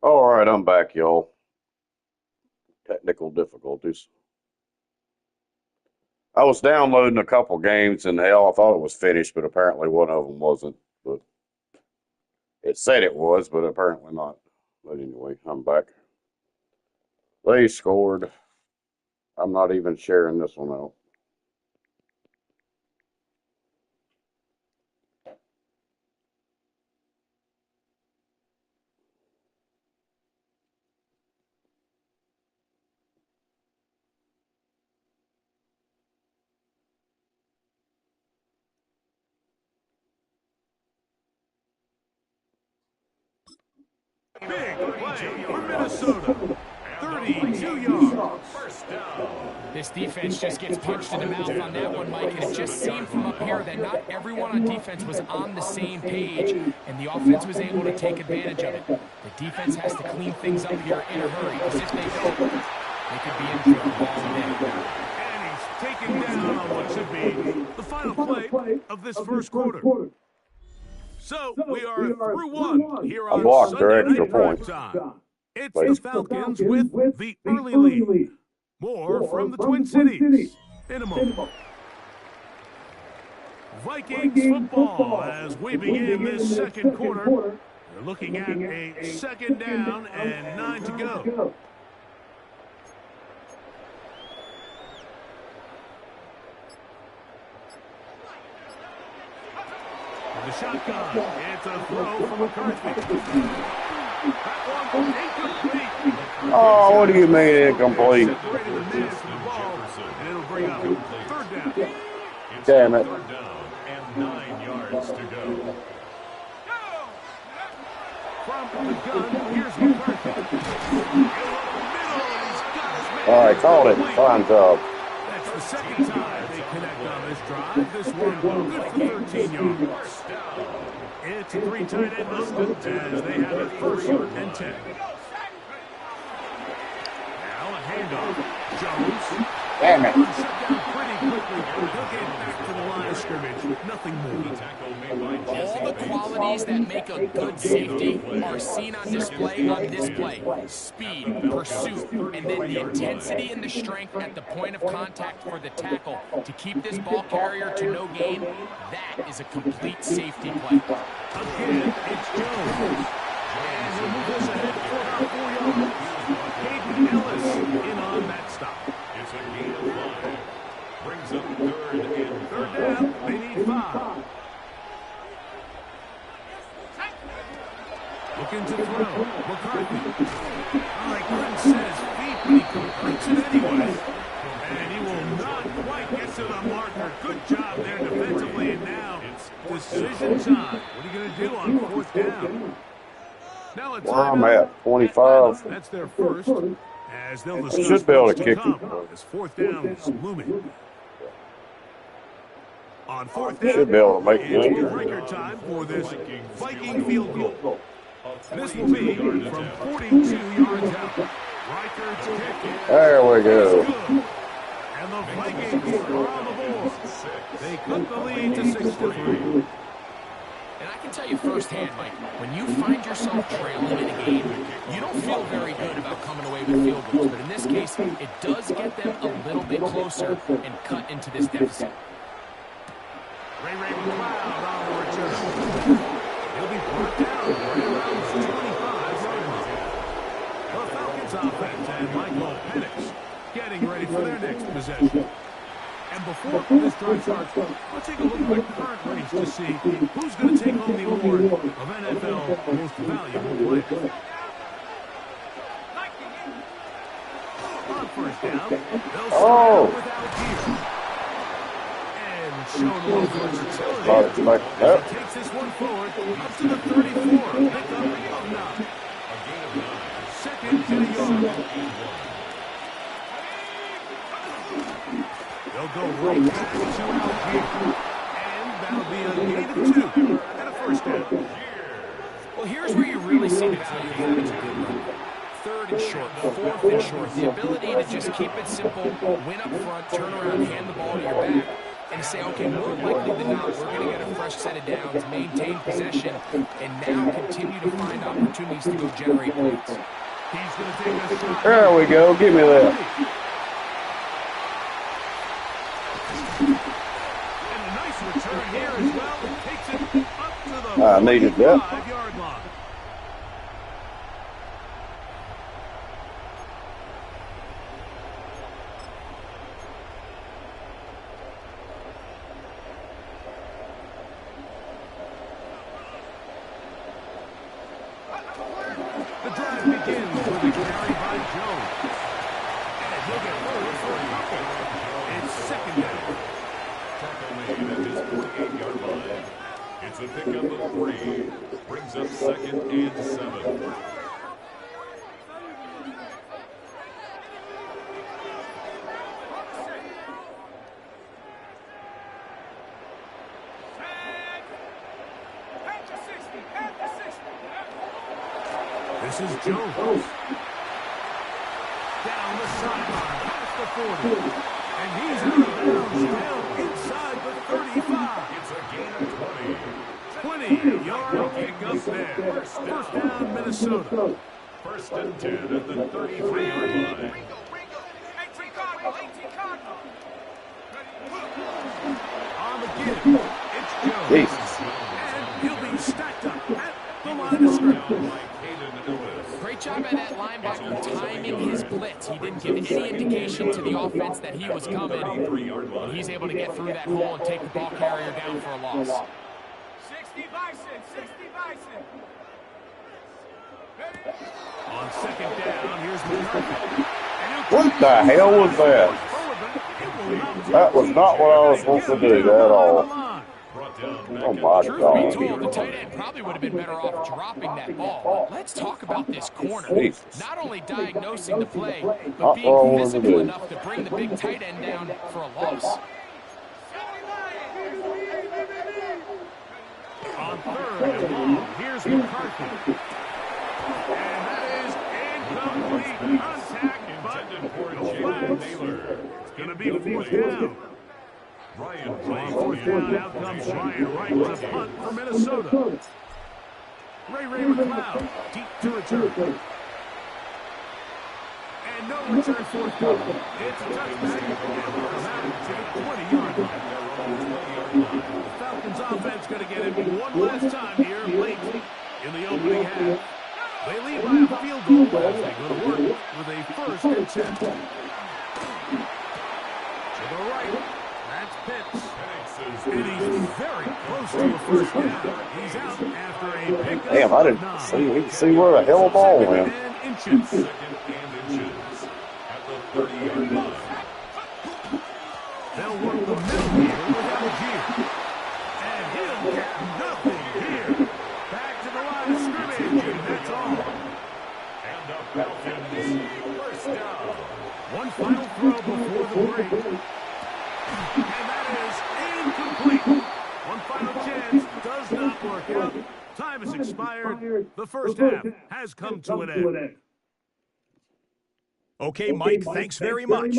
All right, I'm back, y'all. Technical difficulties. I was downloading a couple games, and hell, I thought it was finished, but apparently one of them wasn't. But it said it was, but apparently not. But anyway, I'm back. They scored. I'm not even sharing this one out. Big play for Minnesota. 32 yards. First down. This defense just gets punched in the mouth on that one, Mike, and it just seemed from up here that not everyone on defense was on the same page, and the offense was able to take advantage of it. The defense has to clean things up here in a hurry, because if they don't, they could be in trouble all day. And he's taken down on what should be the final play of this first quarter. So we are through one here on Sunday Night Prime Time. It's the Falcons with the early lead. More from the Twin Cities in a moment. Vikings football as we begin this second quarter. We're looking at a second down and 9 to go. The shotgun. It's a throw from McCarthy. Oh, what do you mean incomplete? Damn it. Third down and 9 yards to go. From the gun, here's McCarthy. All right, called it. Fine job. That's the second time they connect on this drive. This one good for 13 yards. It's a 3-tight end movement as they have it first and 10. Now a handoff. Jones. Damn it. Shut down pretty quickly. He'll get back to the line of scrimmage. Nothing more. All the qualities that make a good safety are seen on display on this play. Speed, pursuit, and then the intensity and the strength at the point of contact for the tackle to keep this ball carrier to no gain. That is a complete safety play. Again, it's Jones. And he'll move this ahead for 4 yards. Caden Ellis in on that stop. It's a gain of 5. Brings up third down. They need 5. Looking to throw. McCarthy. Like Glenn says, feet, but he completes it anyway. And he will not quite get to the marker. Good job there defensively. And now it's decision time. What are you going to do on 4th down? Now it's Where I'm at, 25. That's their first. As they'll discuss Should be able to kick come, it. as 4th down is looming. On 4th down, Should be able to make it's it. record time for this Viking field goal. This will be from 42 yards out. Reichard's kick. There we go. And the Vikings are on the board. They cut the lead to 6-3. And I can tell you firsthand, Mike, when you find yourself trailing in a game, you don't feel very good about coming away with field goals. But in this case, it does get them a little bit closer and cut into this deficit. Ray McLeod on the return. He'll be brought down right around 25 yards. The Falcons offense and Michael Penix getting ready for their next possession. And before this drive starts, let's take a look at the current race to see who's going to take home the award of NFL Most Valuable Player. On 1st down, they'll start without gear. And shown a little versatility as he takes this one forward up to the 34. Pick up of 9. Second and a yard. They'll go right back to out here. And that'll be a gain of 2 and a 1st down. Well, here's where you really see the value of having a good run. 3rd and short, 4th and short. The ability to just keep it simple, win up front, turn around, hand the ball to your back. and say, okay, more likely than not, we're going to get a fresh set of downs, maintain possession, and now continue to find opportunities to go generate points. He's going to take a shot. There we go. Give me that. And a nice return here as well. Takes it up to the I needed that. 45-yard line. The drive begins with a carry by Jones. And he'll get forward for a couple. It's second down. Tackle made at his 48-yard line. It's a pickup of 3. Brings up 2nd and 7. This is Jones. Down the sideline, past the 40. And he's out of bounds down inside the 35. It's a gain of 20. 20-yard pickup there. First down, Minnesota. 1st and 10 at the 33-yard line. On the give, it's Jones. Jesus. And he'll be stacked up at the line of scrimmage. Great job by that linebacker timing his blitz. He didn't give any indication to the offense that he was coming. And he's able to get through that hole and take the ball carrier down for a loss. 60 Bison, 60 Bison. On second down, here's McCarthy. What the hell was that? That was not what I was supposed to do at all. Oh my Truth be God. told, the tight end probably would have been better off dropping that ball. Let's talk about this corner. Jesus. Not only diagnosing the play, but Not being what I wanted to physical do. enough to bring the big tight end down for a loss. On third and long, here's McCarthy. And that is incomplete contact, but no flags. It's going to be fourth down. Ryan On fourth down, out comes Ryan Wright to punt for Minnesota. Ray McLeod, deep to return. And no return forthcoming. It's a touchback, and we'll come out to the 20-yard line. The Falcons offense going to get it one last time here late in the opening half. They lead by a field goal as they go to work with a 1st and 10. To the right, that's Pitts. And he's very close to a first down. He's out after a pickup. Damn, I didn't of 9. see where the hell the ball went. Second and inches. 2nd and inches at the 30-yard line. They'll work the middle here with Algier. And he'll get nothing here. Back to the line of scrimmage, and that's all. And the Falcons 1st down. One final throw before the break. And that is incomplete. One final chance does not work out. Time has expired. The first half has come to an end. Okay, Mike, thanks very much.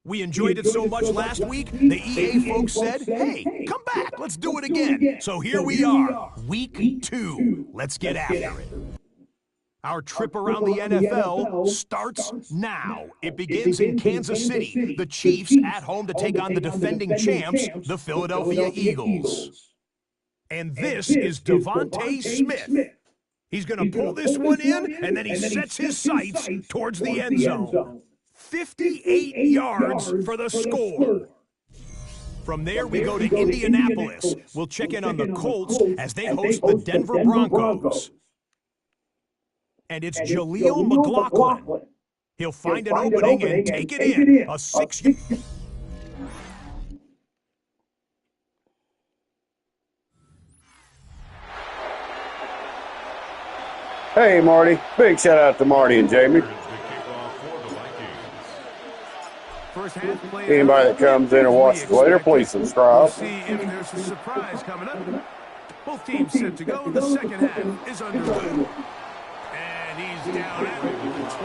We enjoyed it so much last week, the EA folks said, hey, come back, let's do it again. So here we are, week 2. Let's get after it. Our trip around the NFL starts now. It begins in Kansas City. The Chiefs at home to take on the defending champs, the Philadelphia Eagles. And this is Devontae Smith. He's going to pull this one in, and then he sets his sights towards the end zone. 58 yards for the score. From there, we go to Indianapolis. We'll check in on the Colts as they host the Denver Broncos. And it's Jaleel McLaughlin. He'll find an opening and take it in. A 6. Hey, Marty. Big shout out to Marty and Jamie. Here's the kickoff for the Vikings. First half play. Anybody that comes in and watches later, please We'll subscribe. see if there's a surprise coming up. Both teams set to go. The second half is underway. And he's down at the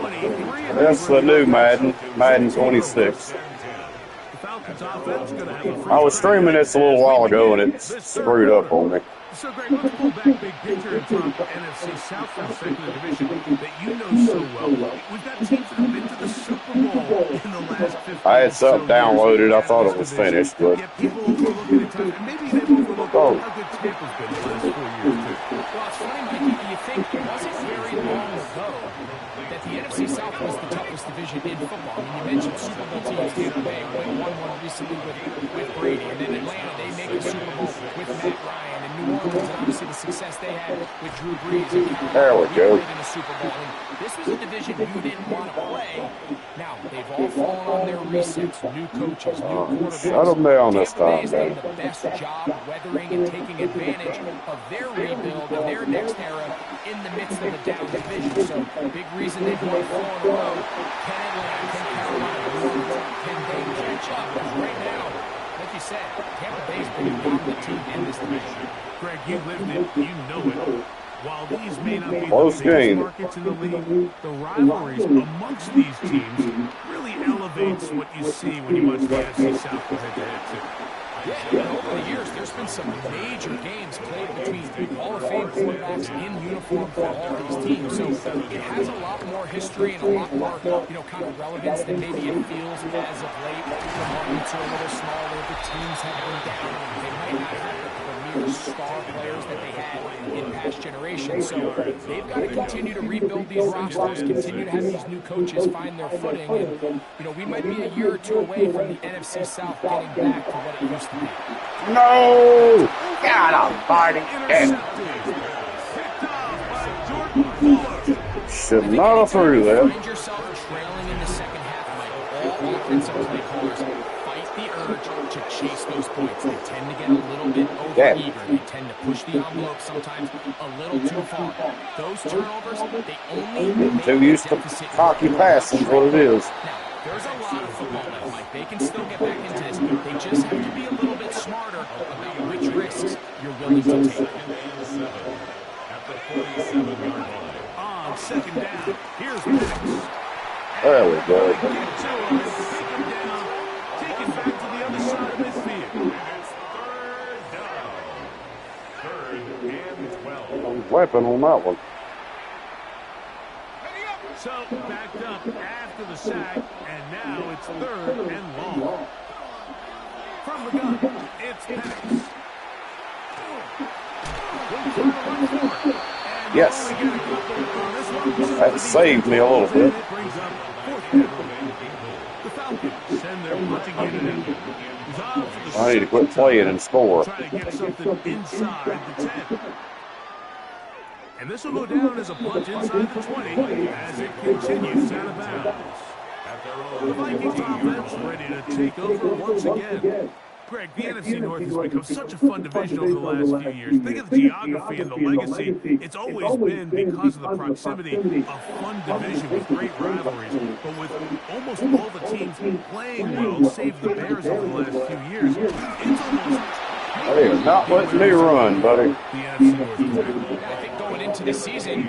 23. That's the new Madden, Madden 26. The Falcons offense going to have a free I was streaming this a little while ago and it screwed up on me. So, Greg, let's pull back big picture and talk NFC South for a second, the division that you know so well. We've got teams that have been to the Super Bowl in the last 15 I had something downloaded. I thought it was finished, but yeah, people overlooking it, and maybe they've overlooked how good Tampa's been the last 4 years, too. Well, it's funny, Mikey, do you think it wasn't very long ago that the NFC South was the toughest division in football? I mean, you mentioned Super Bowl teams, Tampa Bay won one recently with Brady, and then Atlanta, they make the Super Bowl with Matt Ryan, and New Orleans, and obviously the success they had with Drew Brees. And there we go. In the Super Bowl. And this was a division you didn't want to play. Now, they've all fallen on their resets, new coaches, new quarterbacks. Shut them down this time, Tampa Bay has done the best job weathering and taking advantage of their rebuild and their next era in the midst of a down division. So, big reason they've won 4 in a row. Can Atlanta, can Carolina, can they catch up? Because right now, like you said, Tampa Bay's been the dominant team in this division. Greg, you lived it, you know it. While these may not be Close the game. biggest markets in the league, the rivalries amongst these teams really elevates what you see when you watch the NFC South go head-to-head, too. Yeah, and over the years, there's been some major games played between Hall of Fame quarterbacks in uniform for all these teams. So it has a lot more history and a lot more, kind of relevance than maybe it feels as of late. The markets are a little smaller. The teams have been down. They might not have the premier star players that they had in past generations. So they've got to continue to rebuild these rosters, continue to have these new coaches find their footing. And, we might be a year or two away from the NFC South getting back to what it used to be. No! Got him, Marty. Should not have threw that. Find yourself trailing in the second half, Michael. All offensive play callers fight the urge to chase those points. They tend to get a little bit over-eager. They tend to push the envelope sometimes a little too far. Those turnovers, they only Too used to hockey passing is what it is. Now, there's a lot of football left, Mike. They can still get back into this. They just have to be a little bit smarter about which risks you're willing to take. At the 47-yard line. On second down, here's Penix. There we go. Take him down, take it back to the other side of midfield. And it's third down. 3rd and 12. Weapon on that one. So, backed up after the sack, and now it's 3rd and long. From the gun, it's Penix. Yes. That saved me a little bit. The Falcons send their punting unit in. I need to quit playing and score. Try to get something inside the 10. And this will go down as a punt inside the 20 as it continues out of bounds. The Vikings offense ready to take over once again. Greg, the NFC North has become such a fun division over the last few years. Think of the geography and the legacy. It's always been, because of the proximity, a fun division with great rivalries. But with almost all the teams playing well, save the Bears over the last few years, it's almost... They are not letting me run, buddy. The NFC North is back. I think going into the season,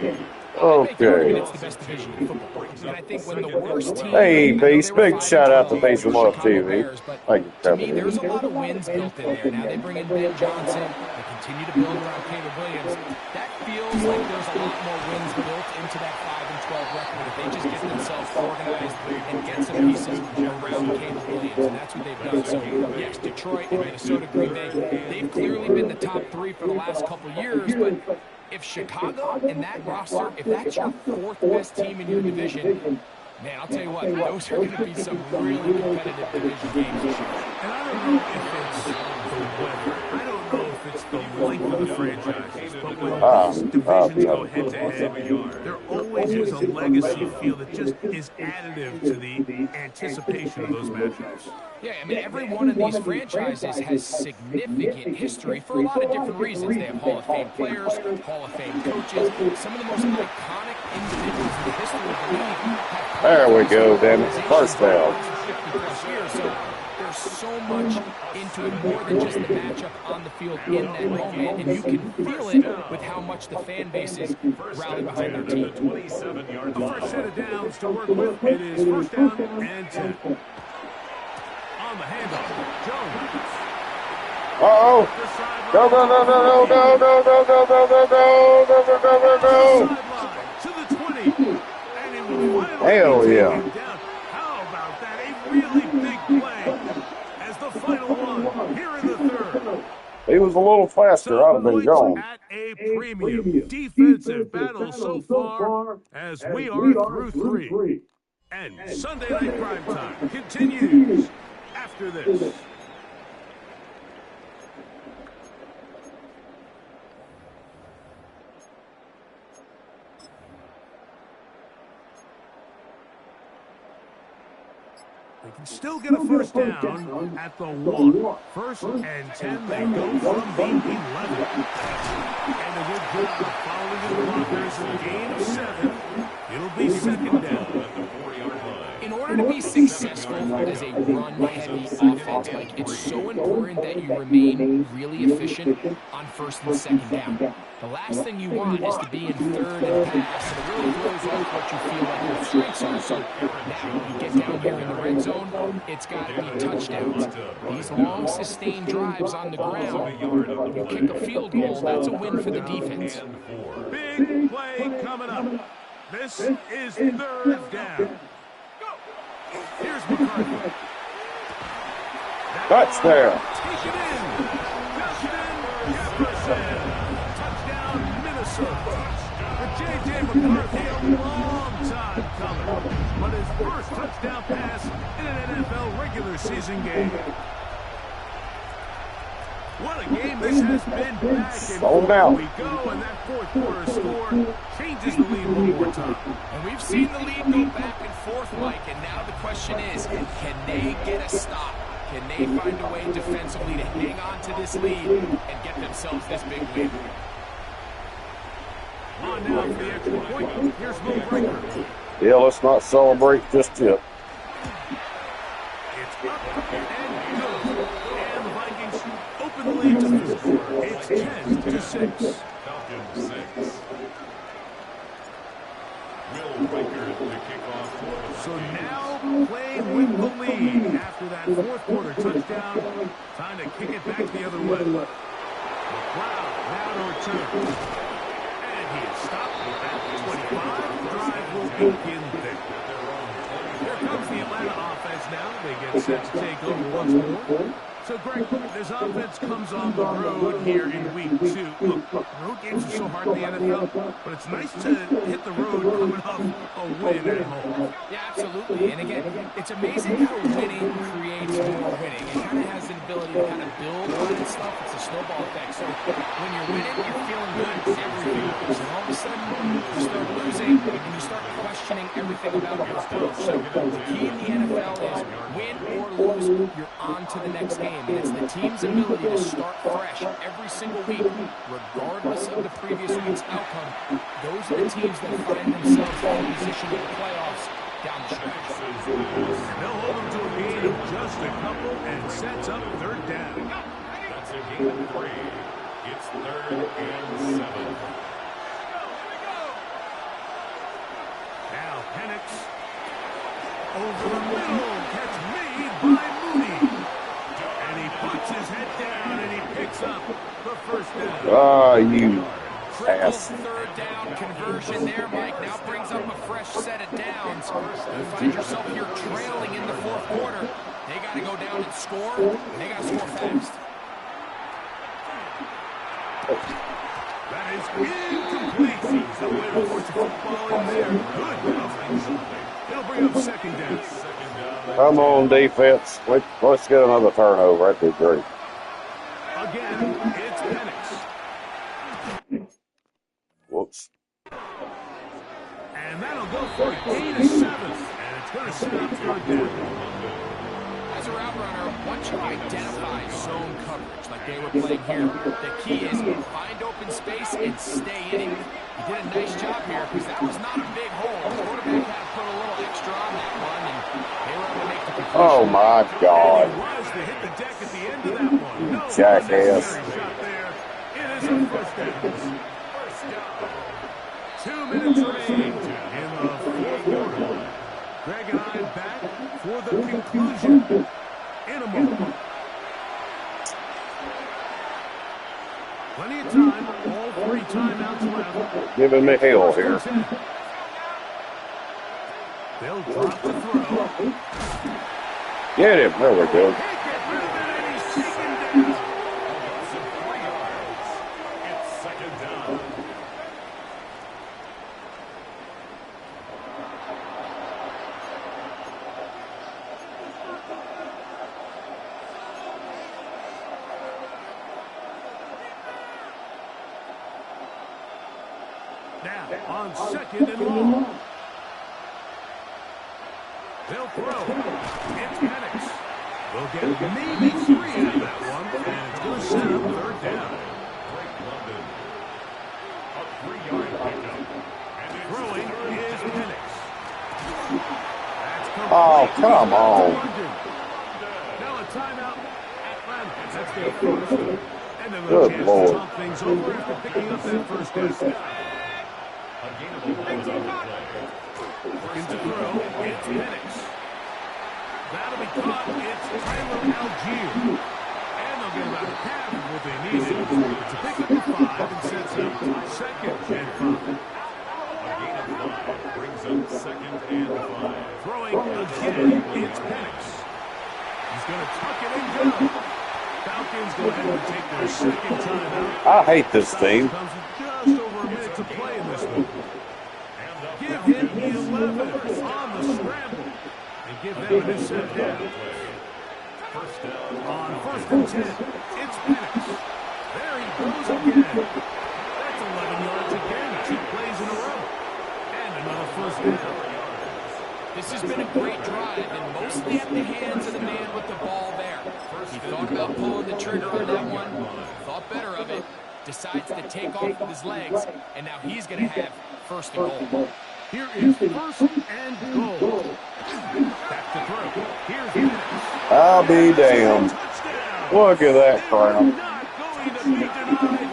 Okay. it's the best division in football. And I think when the worst team... Hey, Beast, big shout out to Beast from Love TV. Thank you, To me, Kevin. there's a lot of wins built in there. Now they bring in Ben Johnson. They continue to build around Caleb Williams. That feels like there's a lot more wins built into that 5-12 record if they just get themselves organized and get some pieces around Caleb Williams. And that's what they've done. So, yes, Detroit and Minnesota, Green Bay, they've clearly been the top 3 for the last couple years, but if Chicago and that roster, if that's your 4th best team in your division, man, I'll tell you what, those are going to be some really competitive division games this year. And I don't know if it's the weather. I don't know if it's the length of the franchises. But when these divisions go head-to-head, there always is a legacy feel that just is additive to the anticipation of those matchups. Yeah, I mean, every one of these franchises has significant history for a lot of different reasons. They have Hall of Fame players, Hall of Fame coaches, some of the most iconic individuals in the history of the league. There we go, damn it. First down. 50+ years, so there's so much into it, more than just the matchup on the field in that moment, and you can feel it with how much the fan bases rally behind their team. 27-yard The line. first set of downs to work with, it is 1st down and 10. On On the handoff, Jones. Uh-oh. Go, go, go, go, go, go, go, go, go, go, go, go, go, go, go, go. Sideline to the 20. And it will finally Hell be yeah. taken down. How about that? A really big play as the final one here in the third. He was a little faster. I'd have been Points gone. at a premium. Defensive battle so far as we are through three. And Sunday Night Primetime continues after this. They can still get a first down at the 1. First and 10, they go from the 11. And a good job following the blockers. Gain of 7. It'll be second down at the 40-yard line. In order to be successful as a run-heavy offense, Mike, it's so important that you remain really efficient on first and second down. The last thing you want is to be in third and pass, and it really throws off what you feel like your strengths are. So now you get down here in the red zone, it's got to be touchdowns. These long, sustained drives on the ground, you kick a field goal, that's a win for the defense. Big play coming up. This is third down. Here's McCarthy. Touchdown. Take it in. Justin Jefferson. Touchdown, Minnesota. For J.J. McCarthy, a long time coming. But his first touchdown pass in an NFL regular season game. What a game this has been back and forth. down. We go, and that fourth quarter score changes the lead one more time. And we've seen the lead go back and forth, Mike, and now the question is, can they get a stop? Can they find a way defensively to hang on to this lead and get themselves this big win? On now for the extra point. Here's Will Breaker. Yeah, let's not celebrate just yet. It's up and good. And the Vikings open the lead to the score. It's 10-6. Falcons 6. Will Breaker to kick off for the So Vikings. now playing with the lead after that fourth quarter touchdown. Time to kick it back the other way. The crowd now to return. And he is stopped at the 25. The drive will begin there. Here comes the Atlanta offense now. They get set to take over once more. So, Greg, this offense comes on the road here in week 2. Look, road games are so hard in the NFL, but it's nice to hit the road coming off a win at home. Yeah, absolutely. And again, it's amazing how winning creates more winning. It kind of has an ability to kind of build on itself. It's a snowball effect. So when you're winning, you're feeling good every week. And all of a sudden, you start losing, and you start questioning everything about your approach. So the key in the NFL is win or lose, you're on to the next game. And it's the team's ability to start fresh every single week, regardless of the previous week's outcome. Those are the teams that find themselves in position in the playoffs down the stretch. They'll hold them to a gain of just a couple and sets up third down. That's a gain of 3. It's 3rd and 7. Now Penix over the middle, catch made by Mooney. And he puts his head down and he picks up the first down. Ah, you Critical ass. third down conversion there, Mike. Now brings up a fresh set of downs. You find yourself here trailing in the fourth quarter. They got to go down and score, and they got to score fast. That is incomplete. Seems the way to force the football in there. Good coverage. It'll bring up second down. Come on, defense. Let's get another turnover. That'd be great. Again, it's Penix. Whoops. And that'll go for a gain of 7. And it's going to set up third down. As a route runner, once you identify zone coverage like they were playing here, the key is find open space and stay in it. You did a nice job here because that was not a big hole. The quarterback had to put a little extra on that one, and they were able to make the completion. Oh, my God. And he was to hit the deck at the end of that one. No Jackass. unnecessary shot there. It is a first down. 2 minutes remain in the fourth quarter. Greg and I back for the conclusion in a moment. Plenty of time. All 3 timeouts left. Giving me hell here. They'll drop the throw. Get him. There we go. Can't get rid of it, and he's taken down. Some 3 yards. It's second down. Now on second and long. They'll throw. It's Penix. They'll get maybe 3 out of that one, and it's going to set up third down. Drake London. A 3-yard pickup. And it's Throwing is Penix. That's complete. Oh, come on. Now a timeout. That's their first. And then a Good chance Lord. to talk things over after picking up that first down. a gain of 11 on the play. Looking to throw. It's Penix. That'll be caught. It's Tyler Algier. And they'll get about half of what they needed. It's a pickup of 5 and sets up second and 5. A gain of 5 brings up second and 5. Throwing again. It's Penix. He's going to tuck it and go. Falcons go ahead and take their second timeout. I hate this team. Comes with just over a minute to play in this one. Give him 11 on the scramble. And give them a new set down. First down On first and 10, it's Penix. There he goes again. That's 11 yards again. 2 plays in a row. And another first down. This has been a great drive, and mostly at the hands of the man with the ball there. He thought about pulling the trigger on that one, thought better of it, decides to take off with his legs, and now he's going to have first and goal. Here is first and goal. Back to throw. Here's Penix. I'll be damned. Touchdown. Look at that crowd. Not going to be denied.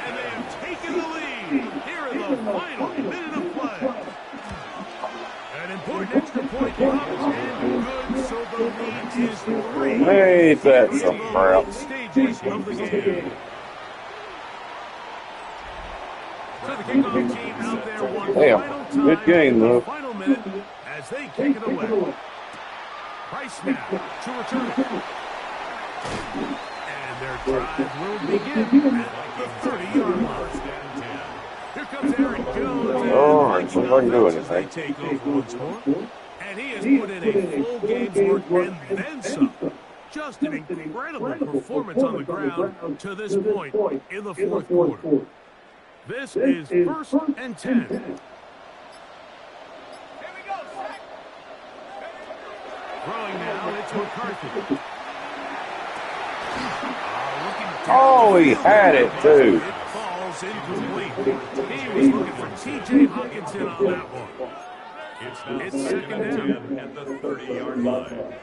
And they have taken the lead here in the final minute of play. An important extra point dropped and good, so the lead is 3. Ain't that some crap? Stages of the game. So the kickoff team out there one Damn, final time good game, though. Final minute as they kick it away. Price now to return it. And their drive will begin at the 30-yard line. Here comes Aaron Jones. All right, see if I can do They anything. take over once more. And he has put in a full game's work and then some. Just an incredible performance on the ground to this point in the fourth quarter. This is first and 10. Here we go, Zach. Throwing now, it's McCarthy. Oh, he had it, too. It falls incomplete. He was looking for T.J. Hawkinson on that one. It's second down at the 30-yard line.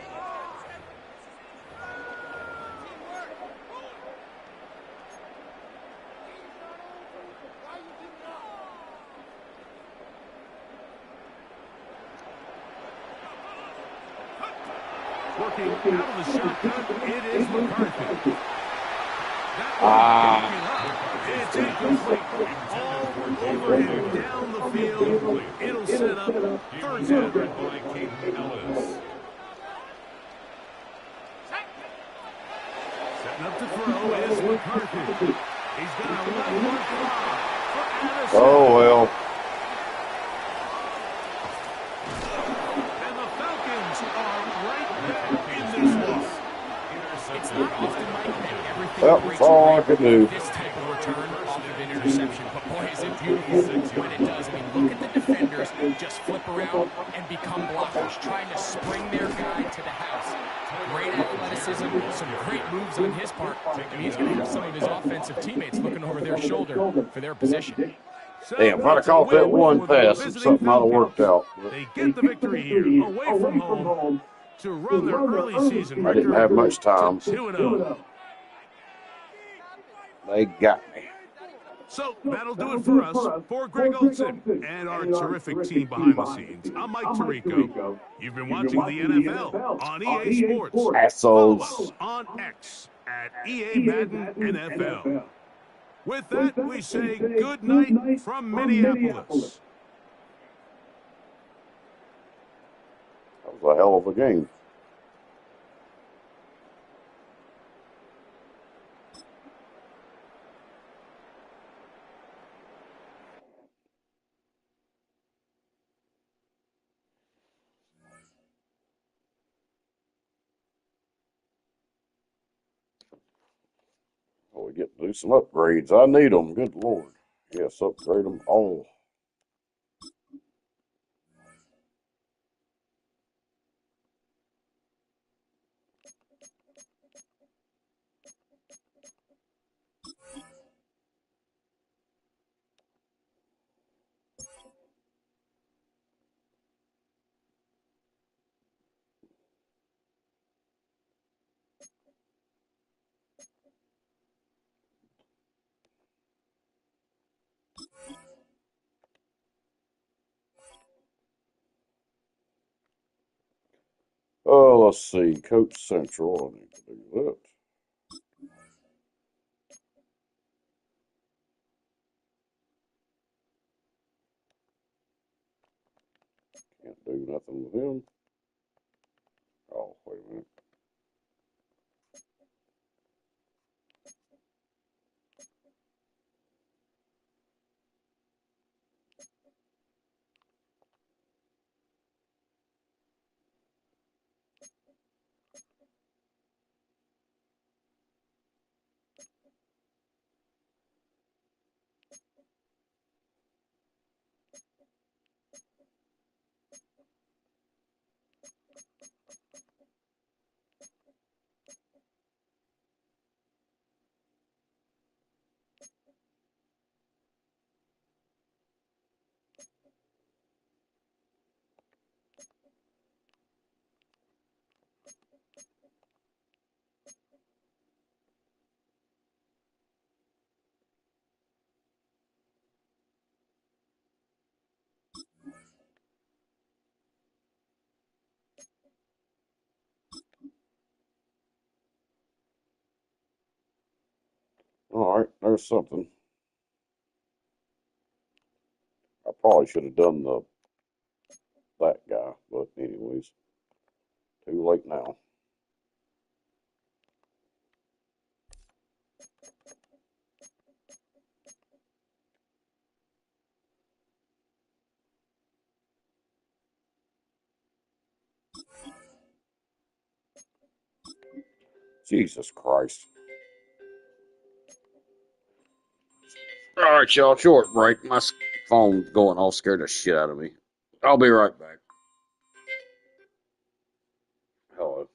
Working out of the shotgun, it is McCarthy. It's incomplete. All over him down the field. It'll set up third down. By Caden Ellis. Setting up to throw is McCarthy. He's got a left-foot drop for Addison. Oh, well. And the Falcons are right back in this one. It's not often, Mike, that everything Well, breaks that's all I right could do. with this type of return off of an interception. But boy, is it beautiful when it does. I mean, look at the defenders just flip around and become blockers, trying to spring their guy to the house. Great athleticism, some great moves on his part. I mean, he's going to have some of his offensive teammates looking over their shoulder for their position. Damn, if I'd have caught that one pass, something might have worked out. They get the victory here, away from home, to run their early season I didn't have much time. 2-0. They got me. So that'll do it for us. For Greg Olson and our terrific team behind the scenes, I'm Mike Tirico. You've been watching the NFL on EA Sports. Follow Assholes. us on X at EA Madden NFL. With that, we say good night from Minneapolis. That was a hell of a game. Oh, we get to do some upgrades. I need them. Good Lord. Yes, upgrade them all. Oh, let's see. Coach Central. I need to do that. Can't do nothing with him. Oh, wait a minute. All right, there's something. I probably should have done that guy, but anyways, too late now. Jesus Christ. All right, y'all, short break. My phone going all scared the shit out of me. I'll be right back. Hello.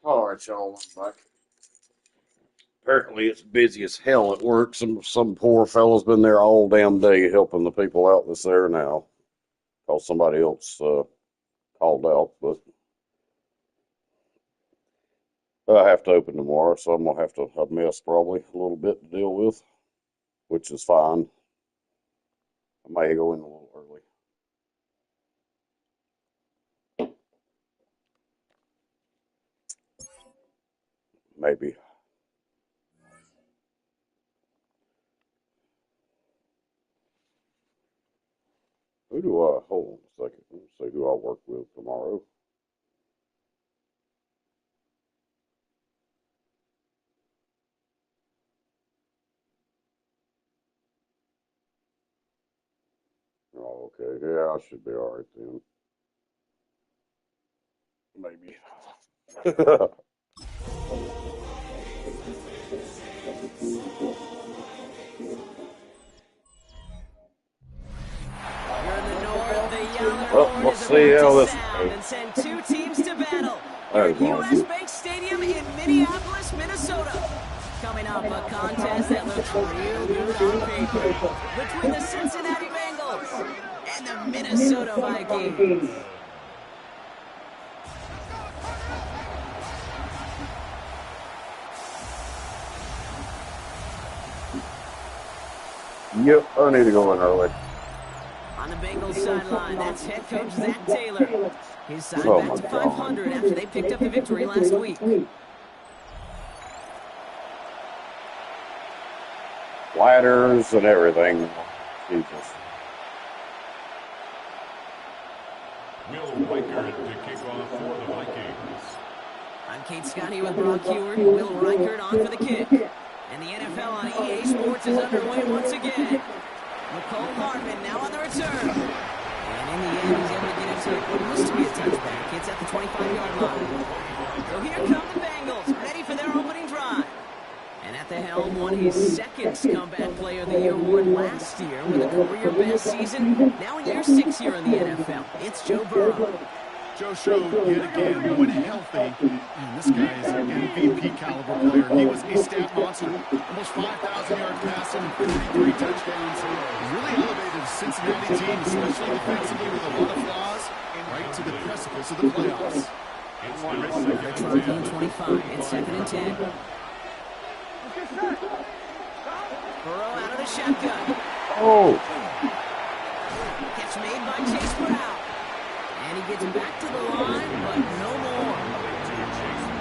All right, y'all. I'm back. Apparently, it's busy as hell at work. Some poor fellow's been there all damn day helping the people out that's there now. Cause somebody else called out, but I have to open tomorrow, so I'm gonna have to have a mess probably a little bit to deal with, which is fine. I may go in a little early. Maybe. Who do I hold on a second? Let me see who I work with tomorrow. Oh, okay. Yeah, I should be all right then. Maybe. Well, let's see how this goes. And send two teams to battle That here is at awesome. U.S. Bank Stadium in Minneapolis, Minnesota. Coming up, a contest that looks real good on paper between the Cincinnati Bengals and the Minnesota Vikings. Yep, I need to go in early. On the Bengals sideline, that's head coach Zach Taylor. His side Oh, back my to God. 500 after they picked up the victory last week. Ladders and everything. Jesus. Will Reichert to kick off for the Vikings. I'm Kate Scotty with Brock Heward. Will Reichert on for the kick. And the NFL on EA Sports is underway once again. McCole Hardman now on the return. And in the end, he's able to get it to what looks to be a touchback. It's at the 25-yard line. So here come the Bengals, ready for their opening drive. And at the helm won his second Comeback Player of the Year award last year with a career-best season. Now in year 6 here in the NFL, it's Joe Burrow. Joe showed yet again, when healthy, and this guy is an MVP caliber player. He was a stat monster. Almost 5,000 yards passing and 43 touchdowns. He really elevated the Cincinnati team, especially defensively with a lot of flaws, right to the precipice of the playoffs. They're trying to 25. It's 2nd and 10. Burrow out of the shotgun. Oh, Catch made by Chase Brown. And he gets back to the line, but no more.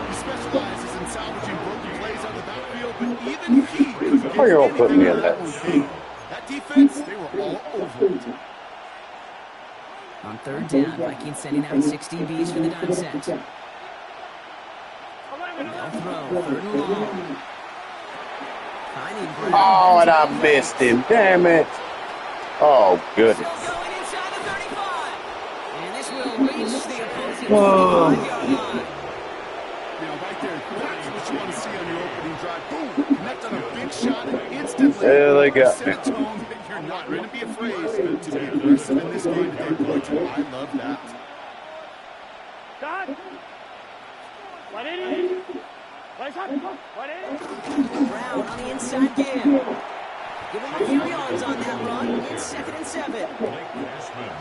He specializes in salvaging broken plays out of the backfield, but even he couldn't get why y'all putting me in anything out that of shit? that defense, they were all over it. On 3rd down, Vikings sending out 6 DBs for the dime set. They'll throw 3rd and long. Finding Brown. Oh, and I missed him. Damn it. Oh, goodness. Still going inside the 35. And this will reach the opposing 25-yard line. Now, right there, that's what you want to see on your opening drive. Boom! Connect on a big shot and instantly Yeah, they got set me. a tone that you're not going to be afraid to be aggressive in this game today, Coach. I love that. Start. What it is? What it is? Brown on the inside give. Give him a few yards on that run. It's 2nd and 7.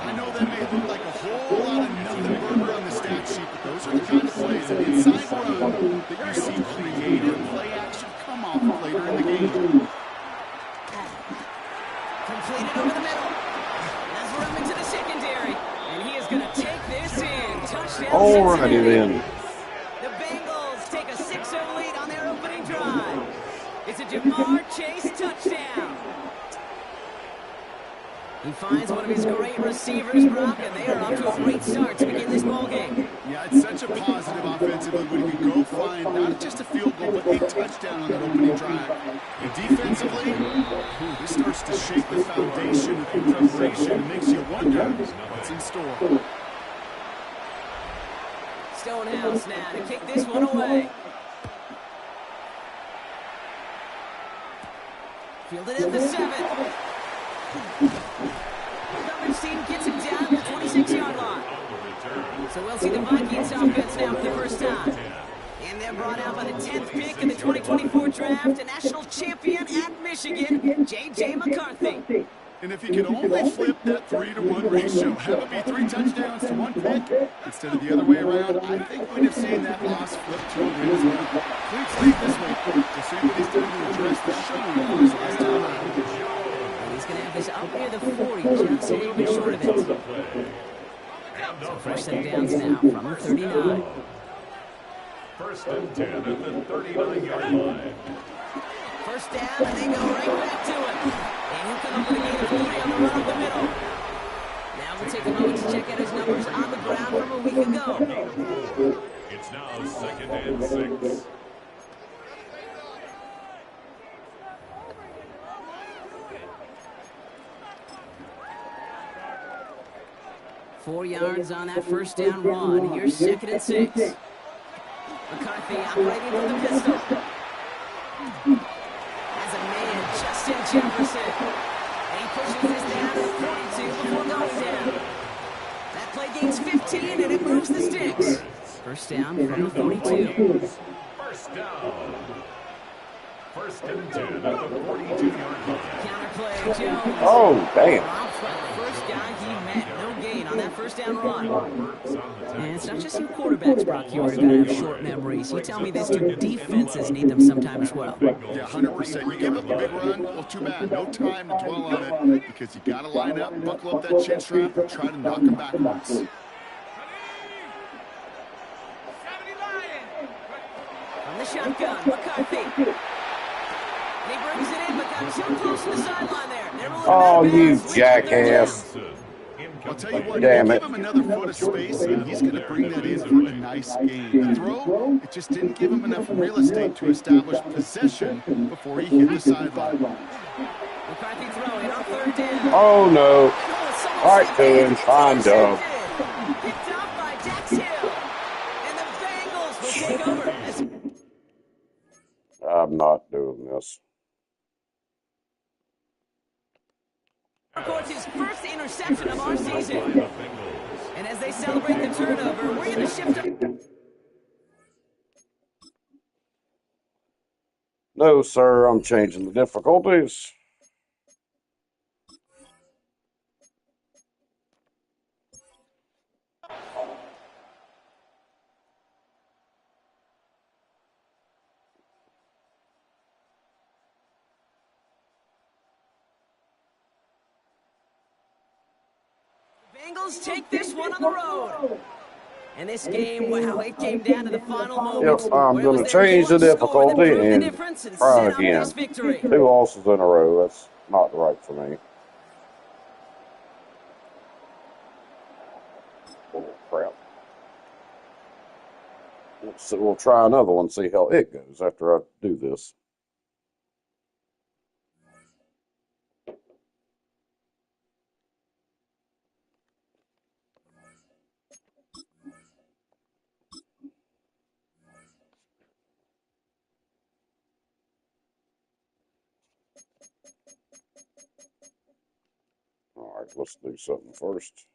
I know that may look like a whole lot of nothing burger on the stat sheet, but those are the kind of plays, an inside run, that you see creative play action come off later in the game. Completed over the middle. That's run into the secondary. And he is going to take this in. Touchdown All righty Cincinnati. then. The Bengals take a 6-0 lead on their opening drive. It's a Jamar Chase touchdown. He finds one of his great receivers, Brock, and they are off to a great start to begin this ballgame. Yeah, it's such a positive offensively when you can go find not just a field goal, but a touchdown on that opening drive. And defensively, this starts to shake the foundation of the preparation and makes you wonder what's in store. Stonehouse now to kick this one away. Fielded at the 7. Coverage team gets him down to the 26-yard line. So we'll see the Vikings offense now for the first time. And they're brought out by the 10th pick in the 2024 draft, a national champion at Michigan, J.J. McCarthy. And if he could only flip that 3-to-1 ratio, have it be 3 touchdowns to 1 pick instead of the other way around, I think we'd have seen that loss flip to a win as well. Clean slate this week to see what he's done to address the showing of his last time out. And he's going to have this up near the 40, just a little bit short of it. So fresh set of downs now from the 39. First and 10 at the 39-yard line. First down, and they go right back to it. And he'll come up with a gain of 40 on the run up the middle. Now we'll take a moment to check out his numbers on the ground from a week ago. It's now 2nd and 6. Four yards on that first down run. Here's 2nd and 6. McCarthy operating from the pistol. Has a man, Justin Jefferson. And he pushes this down to the 42 before going down. That play gains 15, and it moves the sticks. First down from the 42. First down. First and 10 at the 42-yard line. Counterplay, Jones. Oh, damn. Drops by the first guy he met. No gain on that first down run. And it's not just your quarterbacks, Brock. You are going to have short memories. You tell me this too. Defenses need them sometime as well. Yeah, 100%. You give up a big run, well, too bad. No time to dwell on it because you got to line up, buckle up that chin strap, and try to knock him backwards. From the shotgun, McCarthy. And he brings it in, but got too close to the sideline there. Oh, you jackass. I'll tell you what, Damn you it. give him another foot of space, and he's going to bring that in for a nice game. The throw, it just didn't give him enough real estate to establish possession before he hit the sideline. McCarthy throwing on 3rd down. Oh, no. Right to him. Fine dub. Picked up by Dax Hill. And the Bengals will take over. I'm not doing this. Records his first interception of our season. And as they celebrate the turnover, we're going to shift up. No, sir, I'm changing the difficulties. Bengals take this one on the road. And this game, wow, it came down to the final moments. Yep, I'm going to change the difficulty and try again. 2 losses in a row. That's not right for me. Oh, crap. We'll try another one, see how it goes after I do this. All right, let's do something first.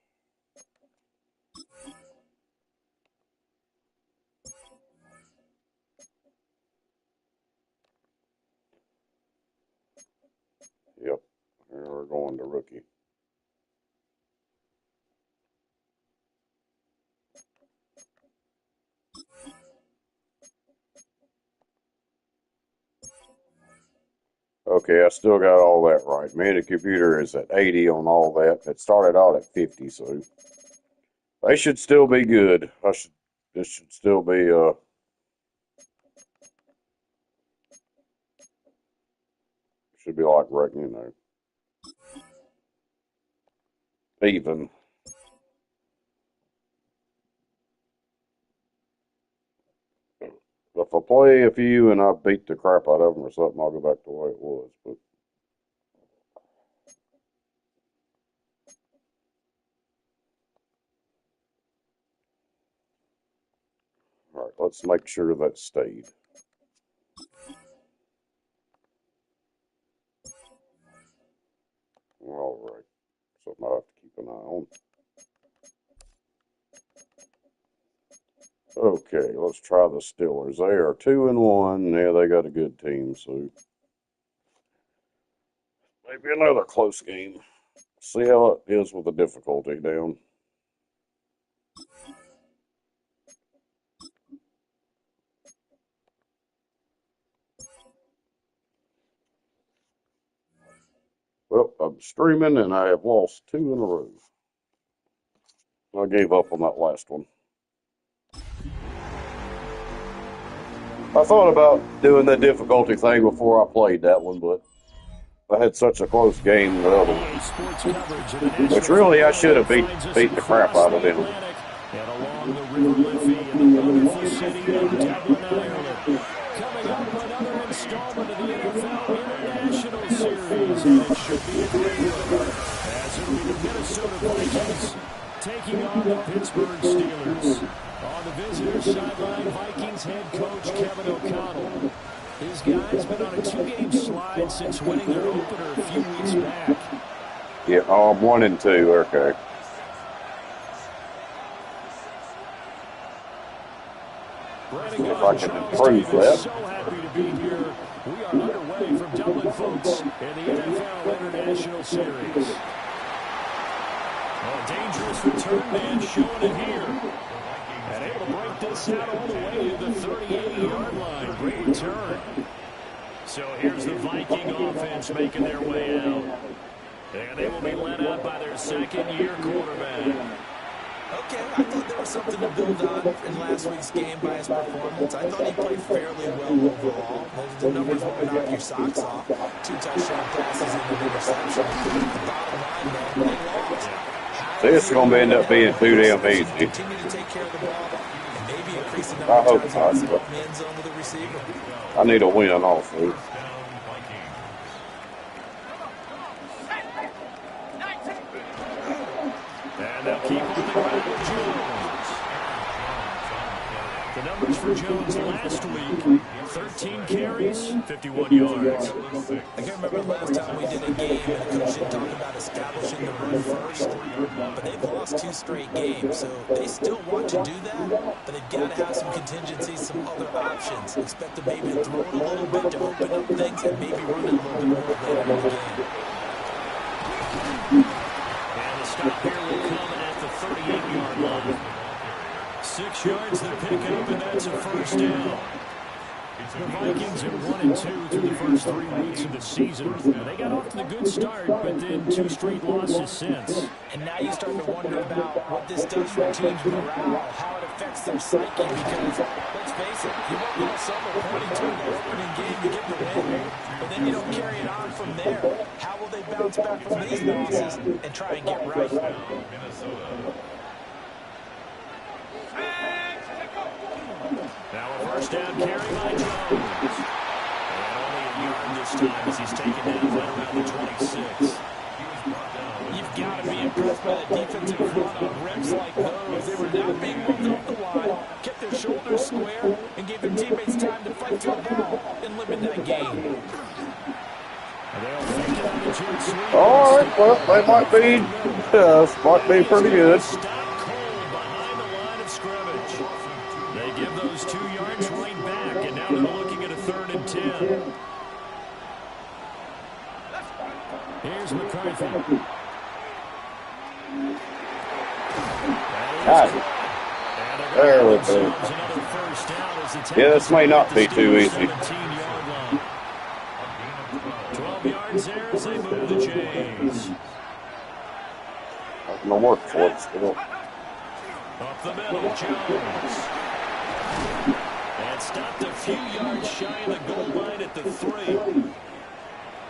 Yep, here we're going to rookie. Okay, I still got all that right. Man, the computer is at 80 on all that. It started out at 50, so they should still be good. This should still be should be like right, you know, even. If I play a few and I beat the crap out of them or something, I'll go back to the way it was. But all right, let's make sure that stayed. All right, something I have to keep an eye on. Okay, let's try the Steelers. They are 2-1. Yeah, they got a good team, so maybe another close game. See how it is with the difficulty down. Well, I'm streaming and I have lost 2 in a row. I gave up on that last one. I thought about doing the difficulty thing before I played that one, but I had such a close game in the other one. Which really I should have beat the crap out of them. And along the River Liffey in the wonderful city of Dublin, Ireland. Coming up, another installment of the NFL International Series. And it should be a great one, as it'll be the Minnesota Vikings taking on the Pittsburgh Steelers. On the visitor sideline, Vikings head coach Kevin O'Connell. His guys been on a 2-game slide since winning their opener a few weeks back. Yeah, I'm 1-2. Okay. See if I can improve that. So happy to be here. We are underway from Dublin, folks, in the NFL International Series. A dangerous return man showing it here. And able to break this out all the way to the 38-yard line. Great return. So here's the Viking offense making their way out. And they will be led out by their second-year quarterback. Okay, I thought there was something to build on in last week's game by his performance. I thought he played fairly well overall. The numbers won't knock your socks off. 2 touchdown passes and an interception. The bottom line, though, they lost. This is going to end up being too damn easy. Continue to take care of the ball and maybe increase the I number hope of not. times he gets in the end zone with a receiver. I need a win also. And they'll keep on the ground with Jones. The numbers for Jones last week, 13 carries, 51 yards. I can't remember the last time we did a game and the coach didn't talk about establishing the run first, but they've lost 2 straight games, so they still want to do that, but they've got to have some contingencies, some other options. Expect to maybe throw it a little bit to open up things and maybe run it a little bit more later in the game. And the stop here will come at the 38-yard line. 6 yards the pickup, and that's a first down. The Vikings are 1-2 through the first 3 weeks of the season. They got off to the good start, but then 2 straight losses since. And now you start to wonder about what this does for a team's morale, how it affects their psyche, because, let's face it, you won't win summer pointing to an opening game to get the win, but then you don't carry it on from there. How will they bounce back from these losses and try and get right? Now a first down carry by Jones. And only a yard this time as he's taken down right around the 26. You've got to be impressed by the defensive front on reps like those. They were not being moved up the line, kept their shoulders square, and gave their teammates time to fight to the ball and limit that gain. All right, well, they might be pretty good. Stop cold behind the line of scrimmage. They give those 2 yards right back, and now they're looking at a 3rd and 10. Here's McCarthy. There we go. Yeah, this may not be too easy. 12 yards there as they move the Jays. I'm going to work for it still. Up the middle, Jones. And stopped a few yards shy of the goal line at the 3.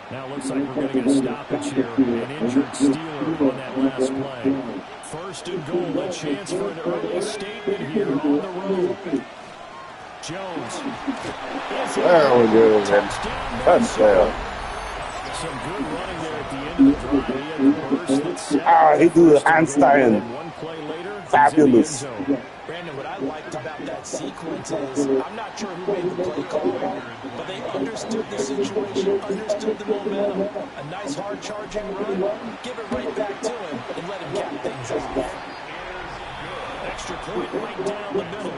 Now it looks like we're going to get a stoppage here. An injured Steeler on that last play. 1st and goal, a chance for an early statement here on the road. Jones. There we go, man. Touchdown. Some good running there at the end of the drive. He had the burst that set. He do the handstand. One play later, Fabulous. Brandon, what I liked about that sequence is, I'm not sure who made the play call, but they understood the situation, understood the momentum. A nice hard-charging run, give it right back to him, and let him cap things off. extra point right down the middle.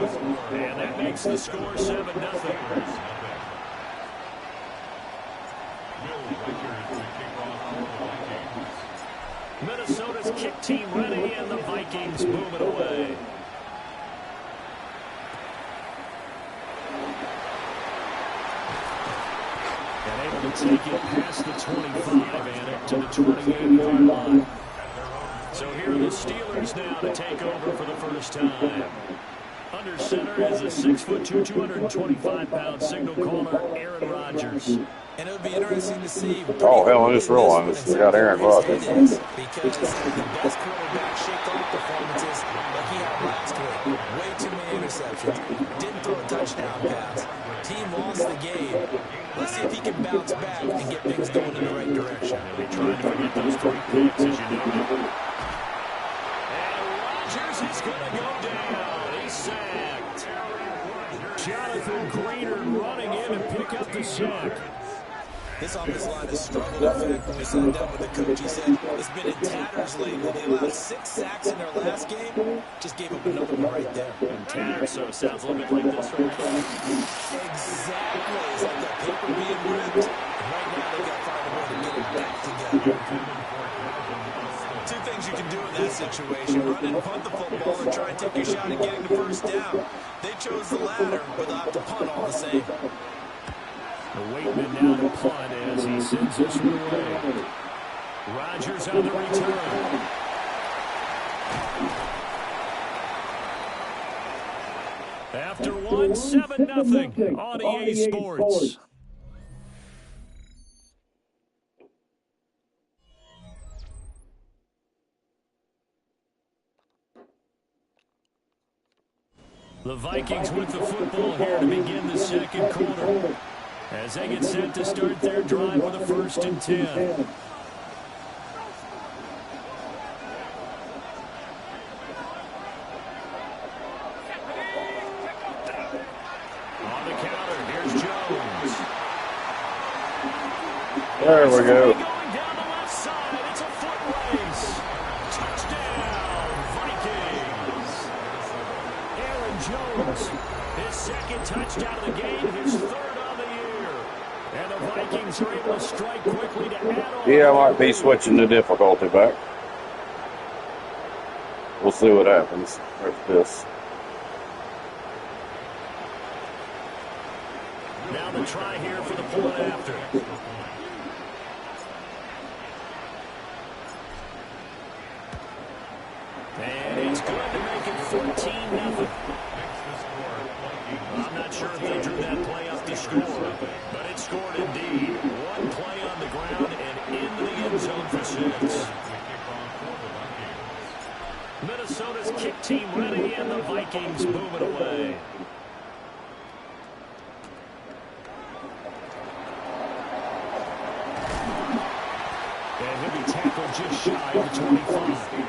And that makes the score 7-0. Minnesota's kick team ready, and the Vikings move it away. And able to take it past the 25 and to the 28-yard line. So here are the Steelers now to take over for the first time. Under center is a 6'2", 225-pound signal caller, Aaron Rodgers. And it would be interesting to see. Oh, hell, I just realized we got Aaron Rodgers. Because the best quarterback shake-off performances like he had last week. Way too many interceptions. Didn't throw a touchdown pass. Team lost the game. Let's see if he can bounce back and get things going in the right direction. They're trying to forget those 3 picks, as you know. And Rodgers is going to go down. He's sacked. Jonathan Greener running in to pick up the sack. This offensive line has struggled. In fact, when we sat down with the coach, he said it's been in tatters lately. They allowed 6 sacks in their last game. Just gave up another one right there. In tatters, so it sounds a little bit like this right now. Exactly. It's like that paper being ripped. And right now, they got to find a way to get it back together. 2 things you can do in that situation. Run and punt the football or try and take your shot at getting the first down. They chose the latter, but they'll have to punt all the same. Waitman now to punt as he sends this one away. Rodgers on the return. After one, 7-0 on EA Sports. The Vikings with the football here to begin the second quarter, as they get set to start their drive with a 1st and 10. On the counter, here's Jones. There we go. Going down the left side, it's a foot race. Touchdown, Vikings. Aaron Jones, his 2nd touchdown of the game, his 3rd on the year. And the Vikings are able to strike quickly to add on. Yeah, I might be switching the difficulty back. We'll see what happens with this. Now the try here for the point after. And it's good to make it 14-0. I'm not sure if they drew that play up to score, but it scored indeed. 1 play on the ground and into the end zone for 6. Minnesota's kick team ready, and the Vikings move it away. And he'll be tackled just shy of the 25.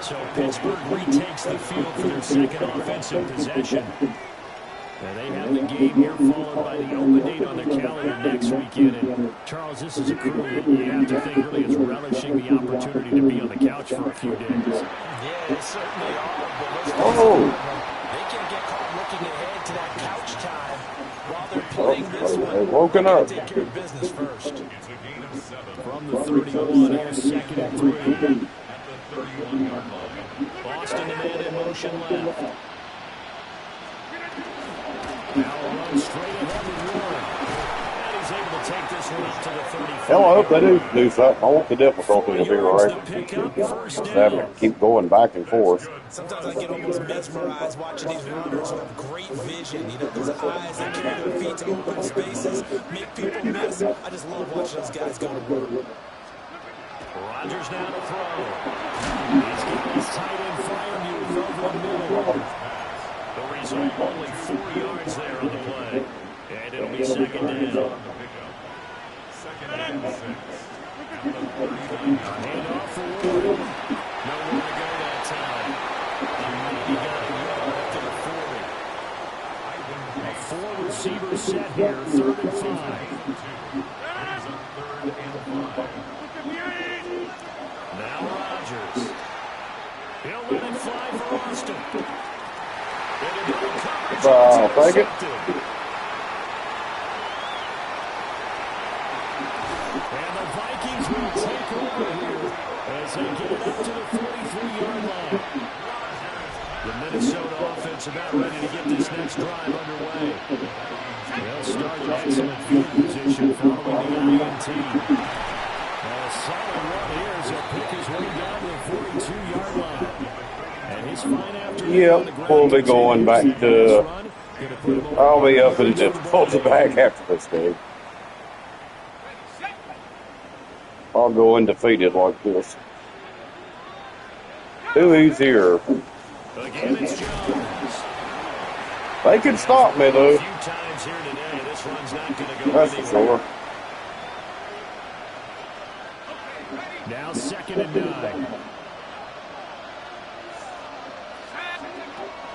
So Pittsburgh retakes the field for their 2nd offensive possession. And they have the game here followed by the open date on their calendar next weekend. And Charles, this is a crew that you have to think really is relishing the opportunity to be on the couch for a few days. Yeah, they certainly are. But let's face it, they can't get caught looking ahead to that couch time while they're playing this one. They've woken up. Take care of business first. From the 31, here's 2nd and 3. At the 31-yard line. Boston, the man in motion left. Now a run straight ahead with Warren. And he's able to take this one up to the 35. Hell, I hope they do something. I want the difficulty to be right. Having to keep going back and forth. Sometimes I get almost mesmerized watching these runners who have great vision. You know, those eyes that carry their feet to open spaces, make people miss. I just love watching those guys go to work. Rodgers now to throw. He's got his tight end Freiermuth over the middle. The result, only 4 yards there on the play. And it'll be 2nd down. 2nd and 6. Hand off for Warren. Nowhere to go that time. He got it right up to the 40. A 4-receiver set here, 3rd and 5. Now Rodgers. He'll let it fly for Austin. I'll take it. And the Vikings will take over here as they get it up to the 43-yard line. The Minnesota offense about ready to get this next drive underway. They'll start in excellent field position following the INT. A solid run here as he'll pick his way down to the 42-yard line. And his fine afternoon. Yep, we'll be going back to. I'll be up and just pull the back after this game. I'll go undefeated like this. Too easier. Again, it's Jones. They can stop me though. A few times here today, this run's not going to go That's for anywhere. sure. Now 2nd and 9.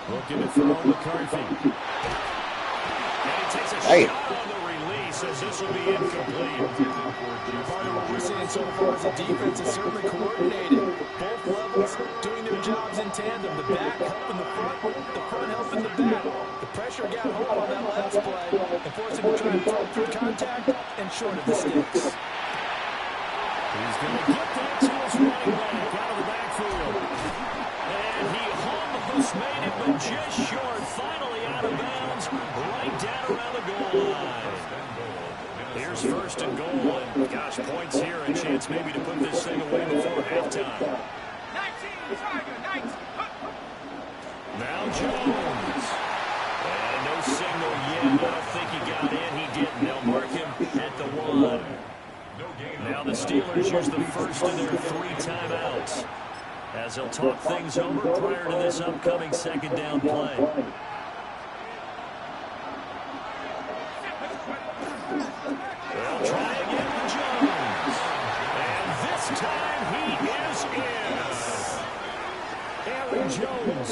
Looking to throw McCarthy. And he takes a Hey. shot on the release as this will be incomplete. Part of what we're seeing so far is the defense is certainly coordinated. Both levels doing their jobs in tandem. The back helping the front helping the back. The pressure got home on that last play and forced him to try and throw through contact and short of the sticks. He's going to get that to his running back out of the backfield. And he almost made it, but just short. Finally out of bounds, right down around the goal line. Here's 1st and goal, and gosh, points here, a chance maybe to put this thing away before halftime. Now Jones. And no signal yet. I don't think he got in. He didn't. They'll mark him at the 1. Now the Steelers use the first of their 3 timeouts as they'll talk things over prior to this upcoming 2nd down play. They'll try again with Jones. And this time he is in. Aaron Jones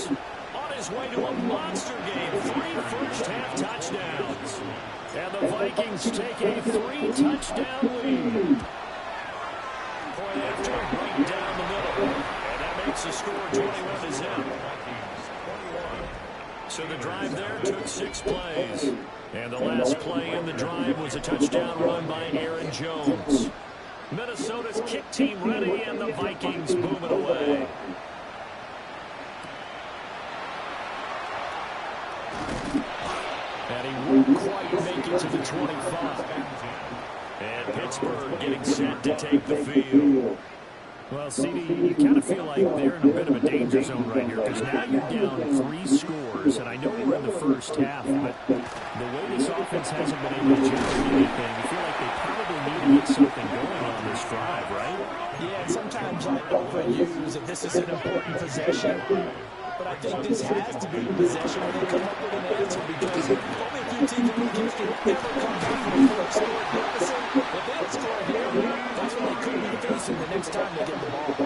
on his way to a monster game. 3 first-half touchdowns. And the Vikings take a 3-touchdown lead. Point after, right down the middle. And that makes the score 21-0. So the drive there took 6 plays. And the last play in the drive was a touchdown run by Aaron Jones. Minnesota's kick team ready, and the Vikings moving away. And he won't quite make it to the 25. And Pittsburgh getting set to take the field. Well, CD, you kind of feel like they're in a bit of a danger zone right here because now you're down 3 scores. And I know we're in the first half, but the way this offense hasn't been able to generate anything, you feel like they probably need to get something going on this drive, right? Yeah, and sometimes I overuse that this is an important possession. But I think this has to be a possession where they come up with an answer because only a few teams in history ever come back from a full score deficit. If they don't score here, that's what they could be facing the next time they get the ball.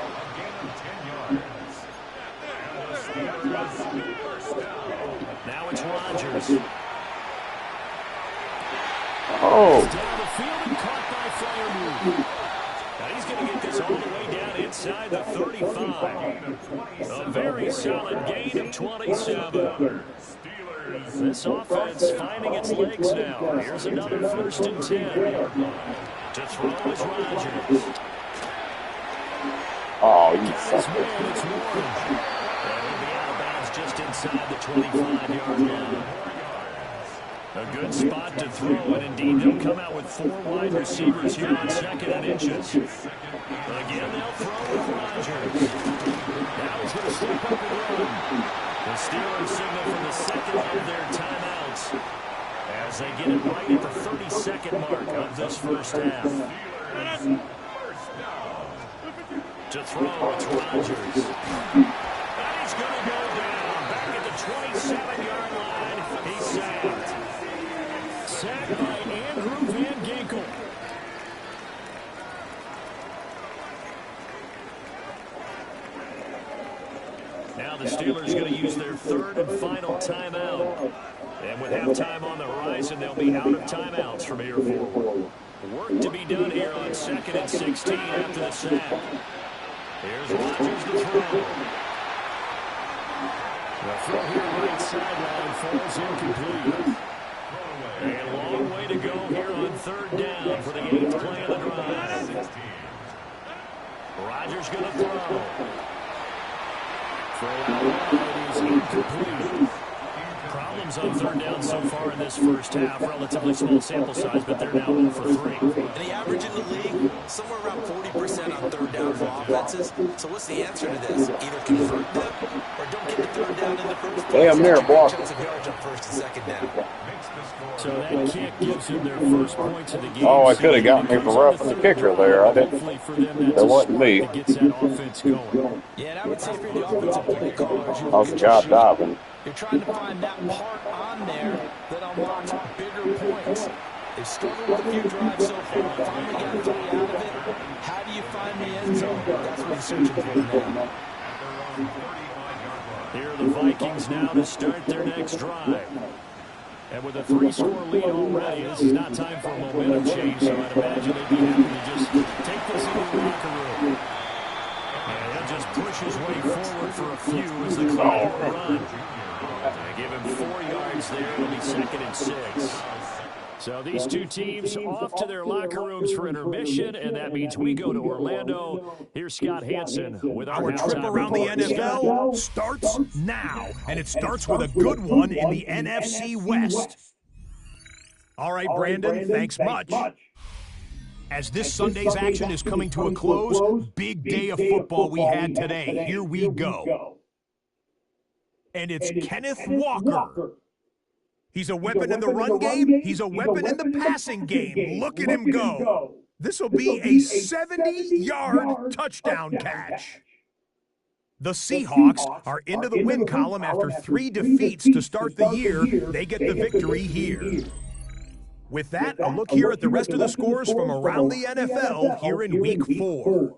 Now it's Rodgers. Oh. Down the field and caught by Freiermuth. Now he's going to get this all the way down inside the 35. A very solid gain of 27. This offense finding its legs now. Here's another 1st and 10. To throw is Rodgers. Oh, you This suck. man, it's Warren. And he'll be out of bounds just inside the 25-yard line. A good spot to throw, and indeed they'll come out with 4 wide receivers here on 2nd and inches. Again, they'll throw with Rodgers. Now he's going to step up and run. The Steelers signal from the 2nd of their timeouts as they get it right at the 32nd mark of this first half. To throw, it's Rodgers. And he's going to go down back at the 27-yard line. He's sacked. Sacked by Andrew Van Ginkel. Now the Steelers going to use their 3rd and final timeout. And with halftime on the horizon, they'll be out of timeouts from here forward. Work to be done here on 2nd and 16 after the sack. Here's Rodgers to throw. The throw here right sideline falls incomplete. A long way to go here on third down for the 8th play of the drive. Rodgers going to throw. Throw out wide is incomplete. Problems on third down so far in this first half. Relatively small sample size, but they're now 0 for 3. And the average in the league, somewhere around 40% on third down for offenses. So what's the answer to this? Either convert them or don't get the third down in the first place. Damn near block. Chance of yards on first and second down. So that kick gives them their first points of the game. Oh, I could have got me for roughing the kicker there. I didn't. That wasn't me. That gets that offense going. Yeah, and I would say for the offensive play callers, I was a guy diving. you're trying to find that part on there that unlocks bigger points. They've struggled with a few drives so far. Finally got 3 out of it. How do you find the end zone? That's what he's searching for now. Here are the Vikings now to start their next drive. And with a 3-score lead already, this is not time for a momentum change, so I'd imagine they'd be happy to just take this into the locker room. And he'll just push his way forward for a few as the clock will run. They give him 4 yards there. It'll be 2nd and 6. So these two teams off to their locker rooms for intermission, and that means we go to Orlando. Here's Scott Hansen with Our trip around the NFL starts now, and it starts with a good one in the NFC West. All right, Brandon, thanks much. As this Sunday's action is coming to a close, big day of football we had today. Here we go. And it's Kenneth Walker. He's a weapon in the run game. He's a weapon in the passing game. Look at him go. This will be a 70-yard touchdown catch. The Seahawks are into the win column after 3 defeats to start the year. They get the victory here. With that, a look here at the rest of the scores from around the NFL here in Week 4.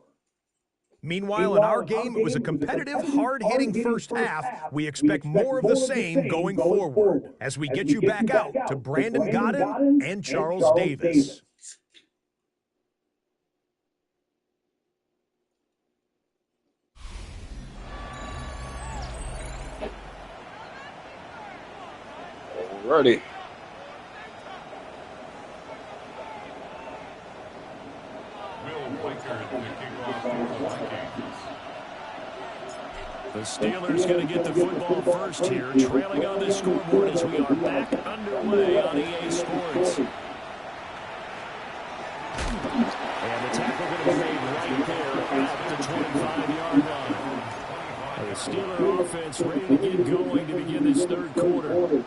Meanwhile, in our game, it was a competitive, hard-hitting first half. We expect more of the same going forward as we get you back out to Brandon Godden and Charles Davis. Ready. The Steelers going to get the football first here, trailing on the scoreboard as we are back underway on EA Sports. And the tackle going to be made right there at the 25-yard line. The Steeler offense ready to get going to begin this third quarter.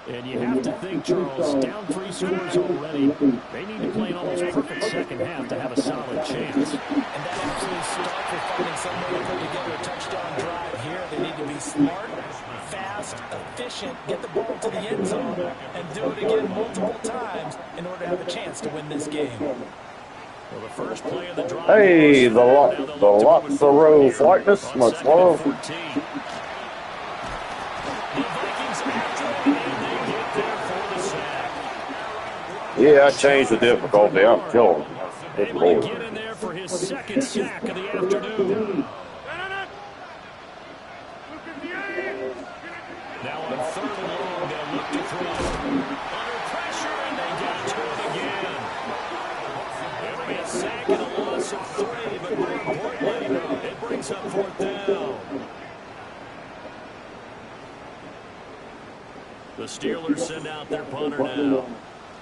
And you have to think, Charles, down 3 scores already. They need to play an almost perfect second half to have a solid chance. And that absolutely starts with finding some way to put together a touchdown drive here. They need to be smart, fast, efficient, get the ball to the end zone, and do it again multiple times in order to have a chance to win this game. Well, the first play of the drive. Hey, the Loxaro likeness, much love. Yeah, I changed the difficulty. I'm killing him. They might get in there for his 2nd sack of the afternoon. Now on 3rd and long, they'll look to throw. Under pressure, and they get to it again. It'll be a sack and a loss of 3, but more importantly, it brings up 4th down. The Steelers send out their punter now.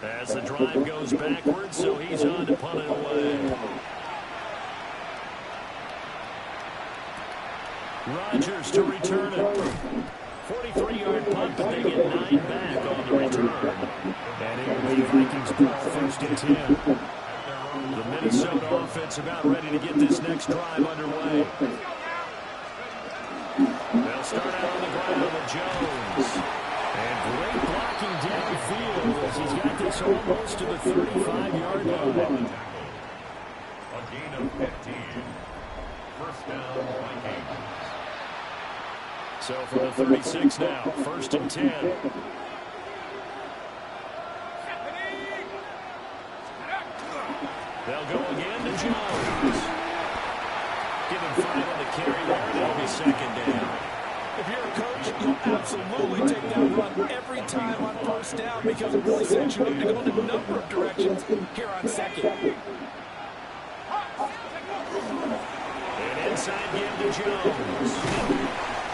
As the drive goes backwards, so he's on to punt it away. Rodgers to return it. 43-yard punt, but they get 9 back on the return. And it will be Vikings ball 1st and 10. The Minnesota offense about ready to get this next drive underway. They'll start out on the ground with Jones. And great blocking downfield as he's got this almost to the 35-yard line. A gain of 15. First down, Vikings. So from the 36 now, 1st and 10. They'll go again to Jones. Give him 5 on the carry there, and that'll be 2nd down. If you're a coach, you absolutely take that run every time on first down because it really sets you up to go in a number of directions here on second. And inside give to Jones.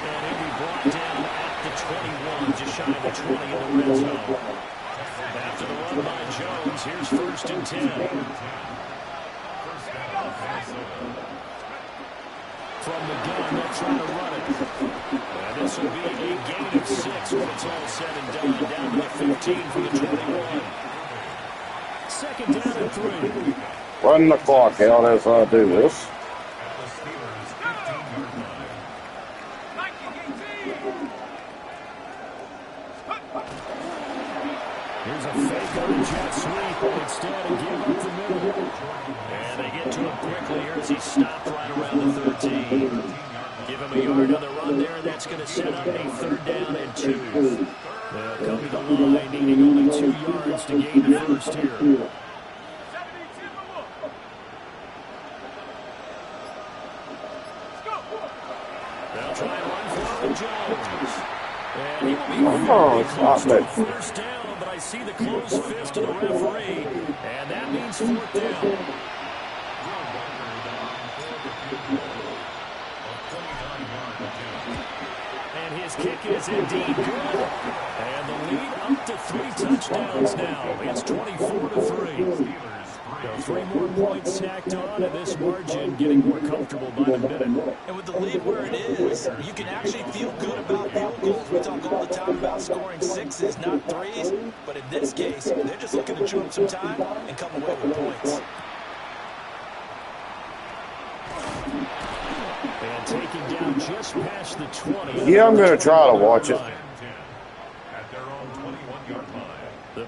And he'll be brought down at the 21, just shy of the 20 in the red zone. After the run by Jones, here's 1st and 10. From the gun, they'll try to run it. And this will be a gain of 6 when it's all said and done. Down to the 15 for the 21. 2nd down and 3. Run the clock out as I do this. Here's a fake on the jet sweep, but instead a give up the middle. And they get to him quickly here as he stopped right around the 13. Give him a yard on the run there, and that's going to set up a 3rd down and 2. They'll come to the line, needing only 2 yards to gain the first here. They'll try and run for Jones. And he will be very close to a first down, but I see the closed fist of the referee, and that means 4th down. And his kick is indeed good. And the lead up to 3 touchdowns now. It's 24-3. So 3 more points tacked on, and this margin getting more comfortable by the minute. And with the lead where it is, you can actually feel good about field goals. We talk all the time about scoring 6s, not 3s. But in this case, they're just looking to chew up some time and come away with points. And taken down just past the 20. Yeah, I'm going to try to watch it.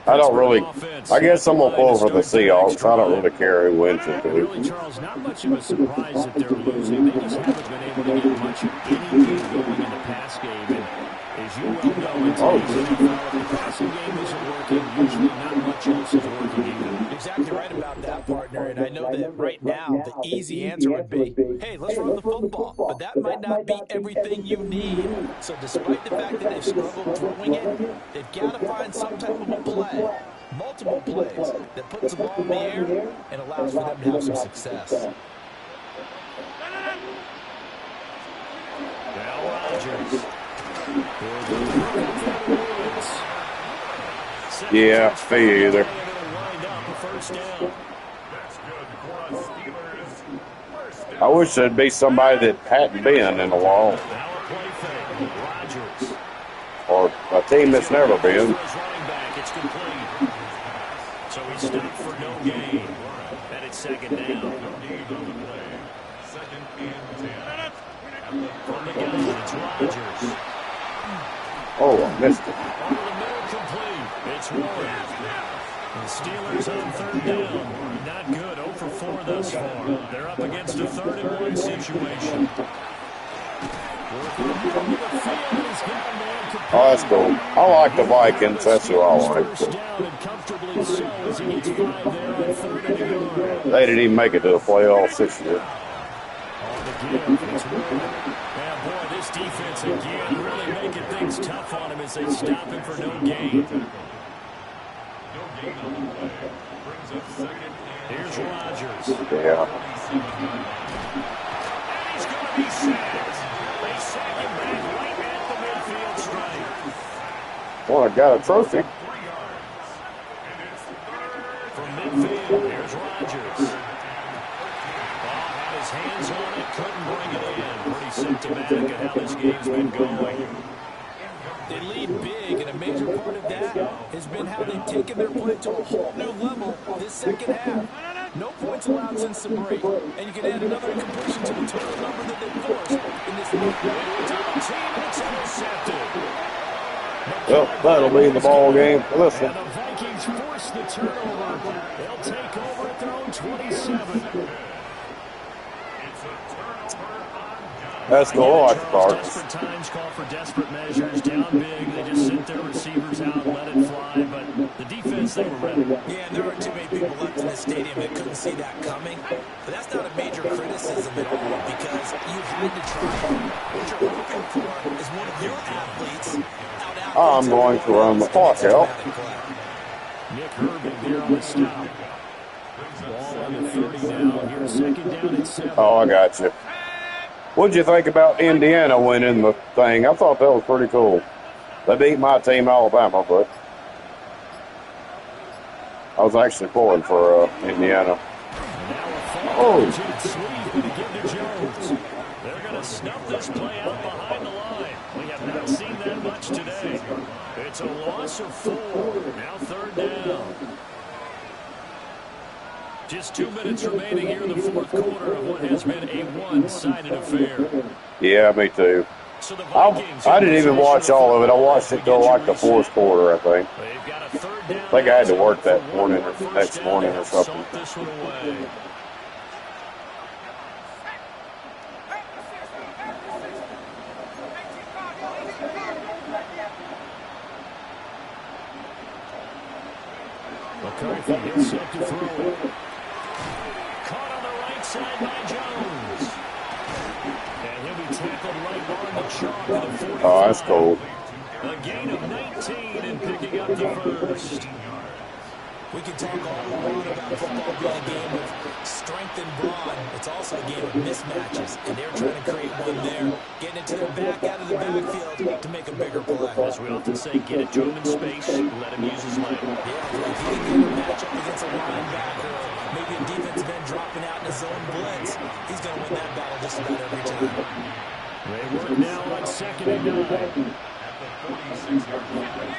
I don't really, I guess I'm going to pull for the Seahawks. I don't really care who wins it. Really, Charles, not much of a surprise that they're losing. They just haven't been able to get much of anything going in the pass game. And as you well know, in today's NFL, if the passing game isn't working, usually not much else is working either. Exactly right about that, partner. And I know that right now the easy answer would be, hey, let's run the football. But that might not be everything you need. So despite the fact that they've struggled throwing it, they've got to find some type of a play, multiple plays, that puts the ball in the air and allows for them to have some success. Now Rodgers. Yeah, me either. I wish there'd be somebody that hadn't been in a while. Or a team that's never been. So he stopped for no gain. And it's 2nd down. From the gun, it's Rodgers. Oh, I missed it. Over the middle, complete. It's Warren. The Steelers on 3rd down. Not good. 0 for 4 thus far. They're up against a 3rd and 1 situation. Oh, that's cool. I like the Vikings. That's who I like. First down and comfortably so as he gets 5 there on 3rd and a yard. They didn't even make it to the playoffs this year. On the give, it's Warren. And boy, this defense again really making things tough on him as they stop him for no gain. Here's Rodgers. Yeah. He's going to be sacked. They sack him back right at the midfield stripe. Well, I got a trophy. From midfield, here's Rodgers. Had his hands on it, couldn't bring it in. Pretty symptomatic of how this game's been going. They lead big, and a major part of that has been how they've taken their play to a whole new level this second half. No points allowed since the break, and you can add another incompletion to the total number that they've forced in this league. Double team, and it's intercepted. Well, that'll be the ball game. Listen. And the Vikings force the turnover. They'll take over at their own 27. That's the watch part. Desperate times call for desperate measures. Down big, they just sent their receivers out and let it fly. But the defense, they were ready. Yeah, and there aren't too many people left in the stadium that couldn't see that coming. But that's not a major criticism at all because you had to try it. What you're hoping for is one of your athletes I'm going to run the clock out. Nick Herbig there on the stop. Ball on the 30 now. Here's second down at 7. Oh, I got you. What'd you think about Indiana winning the thing? I thought that was pretty cool. They beat my team, Alabama, but I was actually pulling for Indiana. Oh, they're going to snuff this play out behind the line. We have not seen that much today. It's a loss of 4. Now third down. Just 2 minutes remaining here in the fourth quarter of what has been a one-sided affair. Yeah, me too. So I didn't even watch all of it. I watched it till like the fourth quarter, I think. I think I had to work that morning or next morning or something. McCarthy is set to throw it. Caught on the right side by Jones. And he'll be tackled right on the chalk of the 45. Oh, that's cool. A gain of 19 and picking up the first. We can talk all we want about football being a game of strength and brawn. It's also a game of mismatches, and they're trying to create one there, getting it to their back out of the backfield to make a bigger play. As we often say, get it to him in space, let him use his leg. Yeah, if he can get a matchup against a linebacker, maybe a defensive end dropping out in a zone blitz, he's going to win that battle just about every time. They work now on second and 9. At the 46-yard line.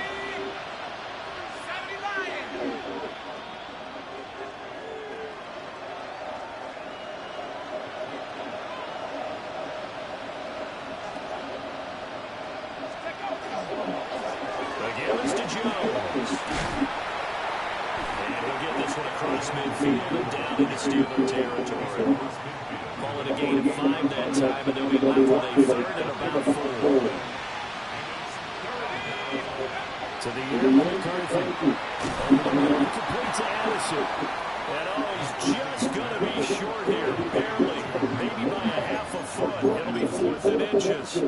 Midfield and down into Steeler territory. Call it a gain of 5 that time, and they'll be left with a third and about 4. To the air, McCarthy. Over the middle, complete to Addison. And he's just going to be short here, barely, maybe by a half a foot. It'll be 4th and inches.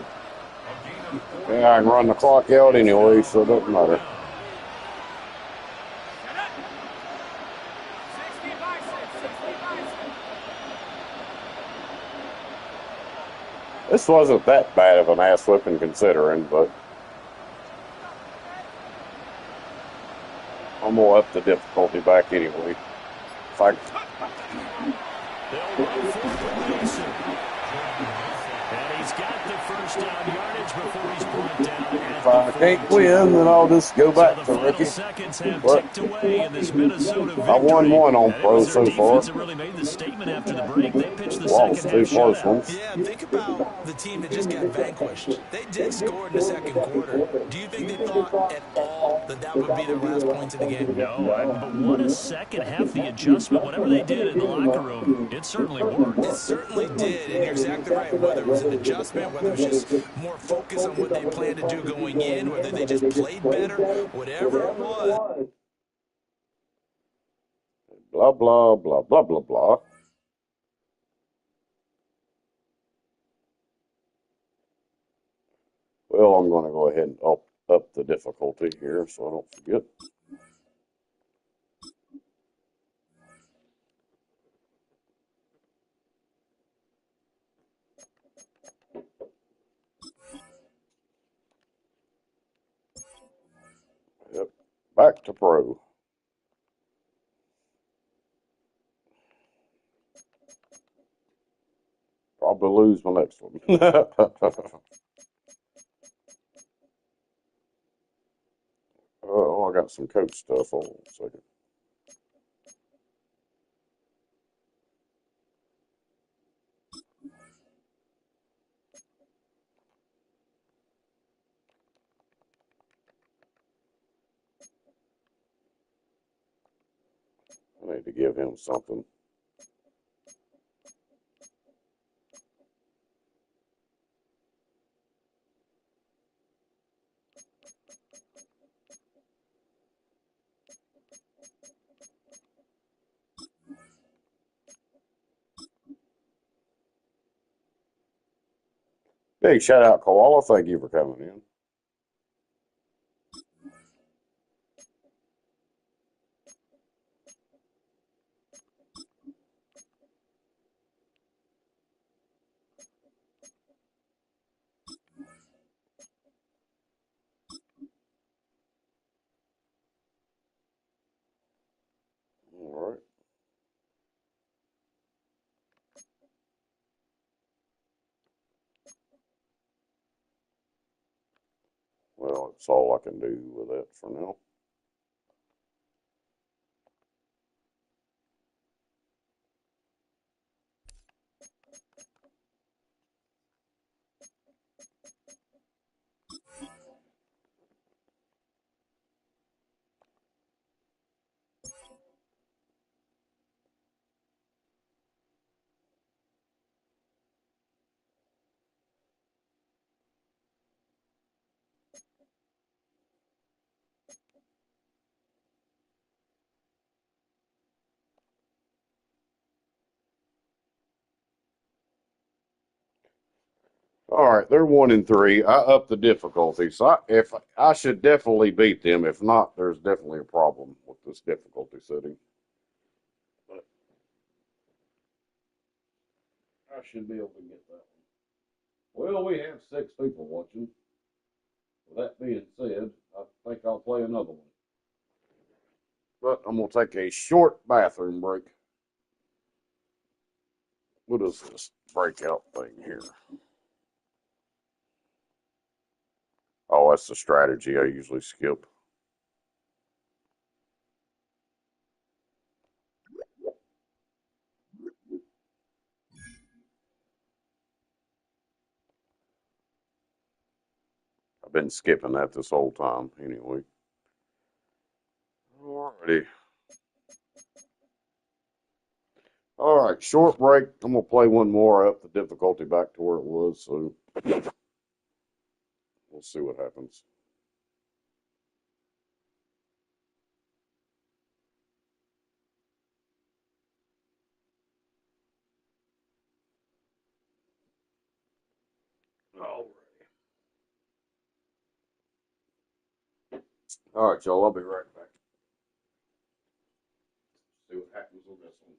Yeah, I can run the clock out anyway, so it doesn't matter. This wasn't that bad of an ass whipping considering, but I'm going to up the difficulty back anyway. If I, and he's got the first down yardage before he's brought down. If I can't win, then I'll just go back to Ricky. Seconds have ticked away in this Minnesota victory. I won one on pro so far. Really made the statement after the break. They pitched the Lost second two close ones. Yeah, think about the team that just got vanquished. They did score in the second quarter. Do you think they thought at all that that would be their last points of the game? No, but what a second half, the adjustment. Whatever they did in the locker room, it certainly worked. It certainly did, and you're exactly right. Whether it was an adjustment, whether it was just more focus on what they planned to do going in, whether they just played better, whatever it was. Blah, blah, blah, blah, blah, blah. Well, I'm going to go ahead and up the difficulty here so I don't forget. Yep, back to pro. Probably lose my next one. Oh, I got some coach stuff. Hold on a second. I need to give him something. Big shout out, Koala. Thank you for coming in. Well, it's all I can do with that for now. All right, they're 1-3. I upped the difficulty, so if I should definitely beat them. If not, there's definitely a problem with this difficulty setting. But I should be able to get that one. Well, we have 6 people watching. With that being said, I think I'll play another one. But I'm gonna take a short bathroom break. What is this breakout thing here? Oh, that's the strategy I usually skip. I've been skipping that this whole time anyway. Alrighty. All right, short break. I'm gonna play one more up the difficulty back to where it was, so we'll see what happens. All right, y'all. I'll be right back. See what happens on this one.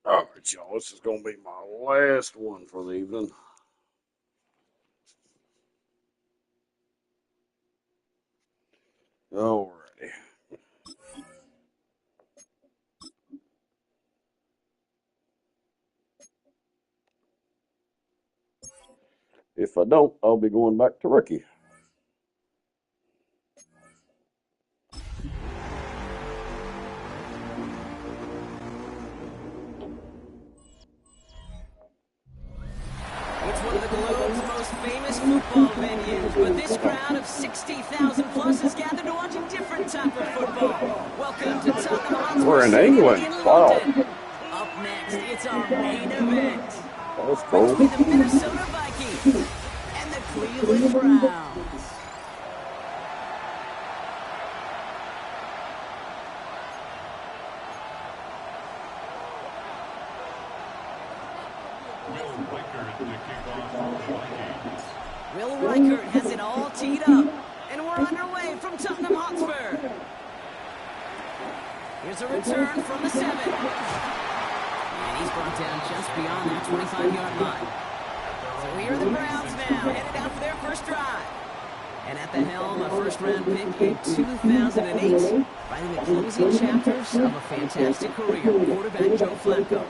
All right, y'all. This is going to be my last one for the evening. All righty. If I don't, I'll be going back to rookie. It's one of the globe's most famous football venues, but this crowd of 60,000 plus is gathered to watch a different type of football. Welcome to Tottenham Hotspur We're in Stadium England. in Wow. London. Up next, it's our main event That's cool. between the Minnesota Vikings and the Cleveland Browns. Will Reichert has it all teed up, and we're underway from Tottenham Hotspur. Here's a return from the 7. And he's brought down just beyond that 25-yard line. So here are the Browns now, headed out for their first drive. And at the helm, a first-round pick in 2008, writing the closing chapters of a fantastic career, quarterback Joe Flacco.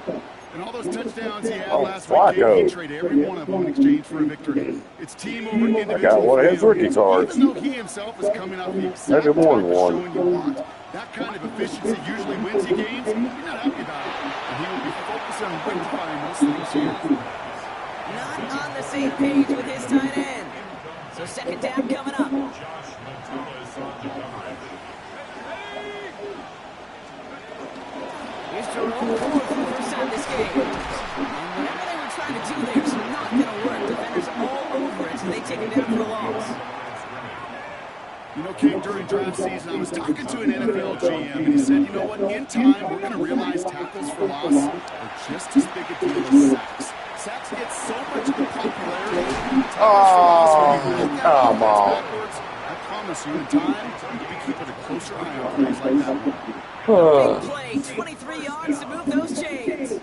And all those touchdowns he had Oh, last week, Flacco. he traded every one of them in exchange for a victory. It's team over individual. I got one of his fail. rookie cards. Even though he himself is coming off the exact Maybe type more of than one. showing you want, that kind of efficiency usually wins you games. You're not happy about it. And he will be focused on rectifying those things here. Not on the same page with his tight end. So second down coming up. Here's Jerome Ford for the first time this game. And whatever they were trying to do there is not going to work. Defenders all over it, so they take him down for a loss. You know, King, during draft season, I was talking to an NFL GM, and he said, you know what, in time, we're going to realize tackles for loss are just as big a deal as sacks. Sacks get so much of the popularity. Oh, come on. I promise you, in time, you'll be keeping a closer eye on plays like that one. Big play, 23 yards to move those chains. The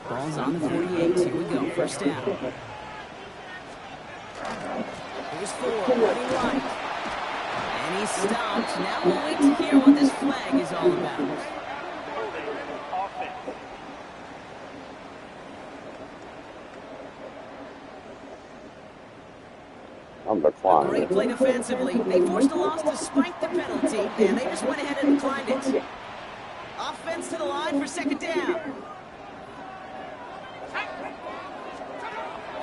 ball's on the 48. Here we go, first down. Here's Ford, running right. And he's stopped. Now we'll wait to hear what this flag is all about. I'm declining. Great play defensively. They forced a loss to spike the penalty, and they just went ahead and declined it. Offense to the line for second down.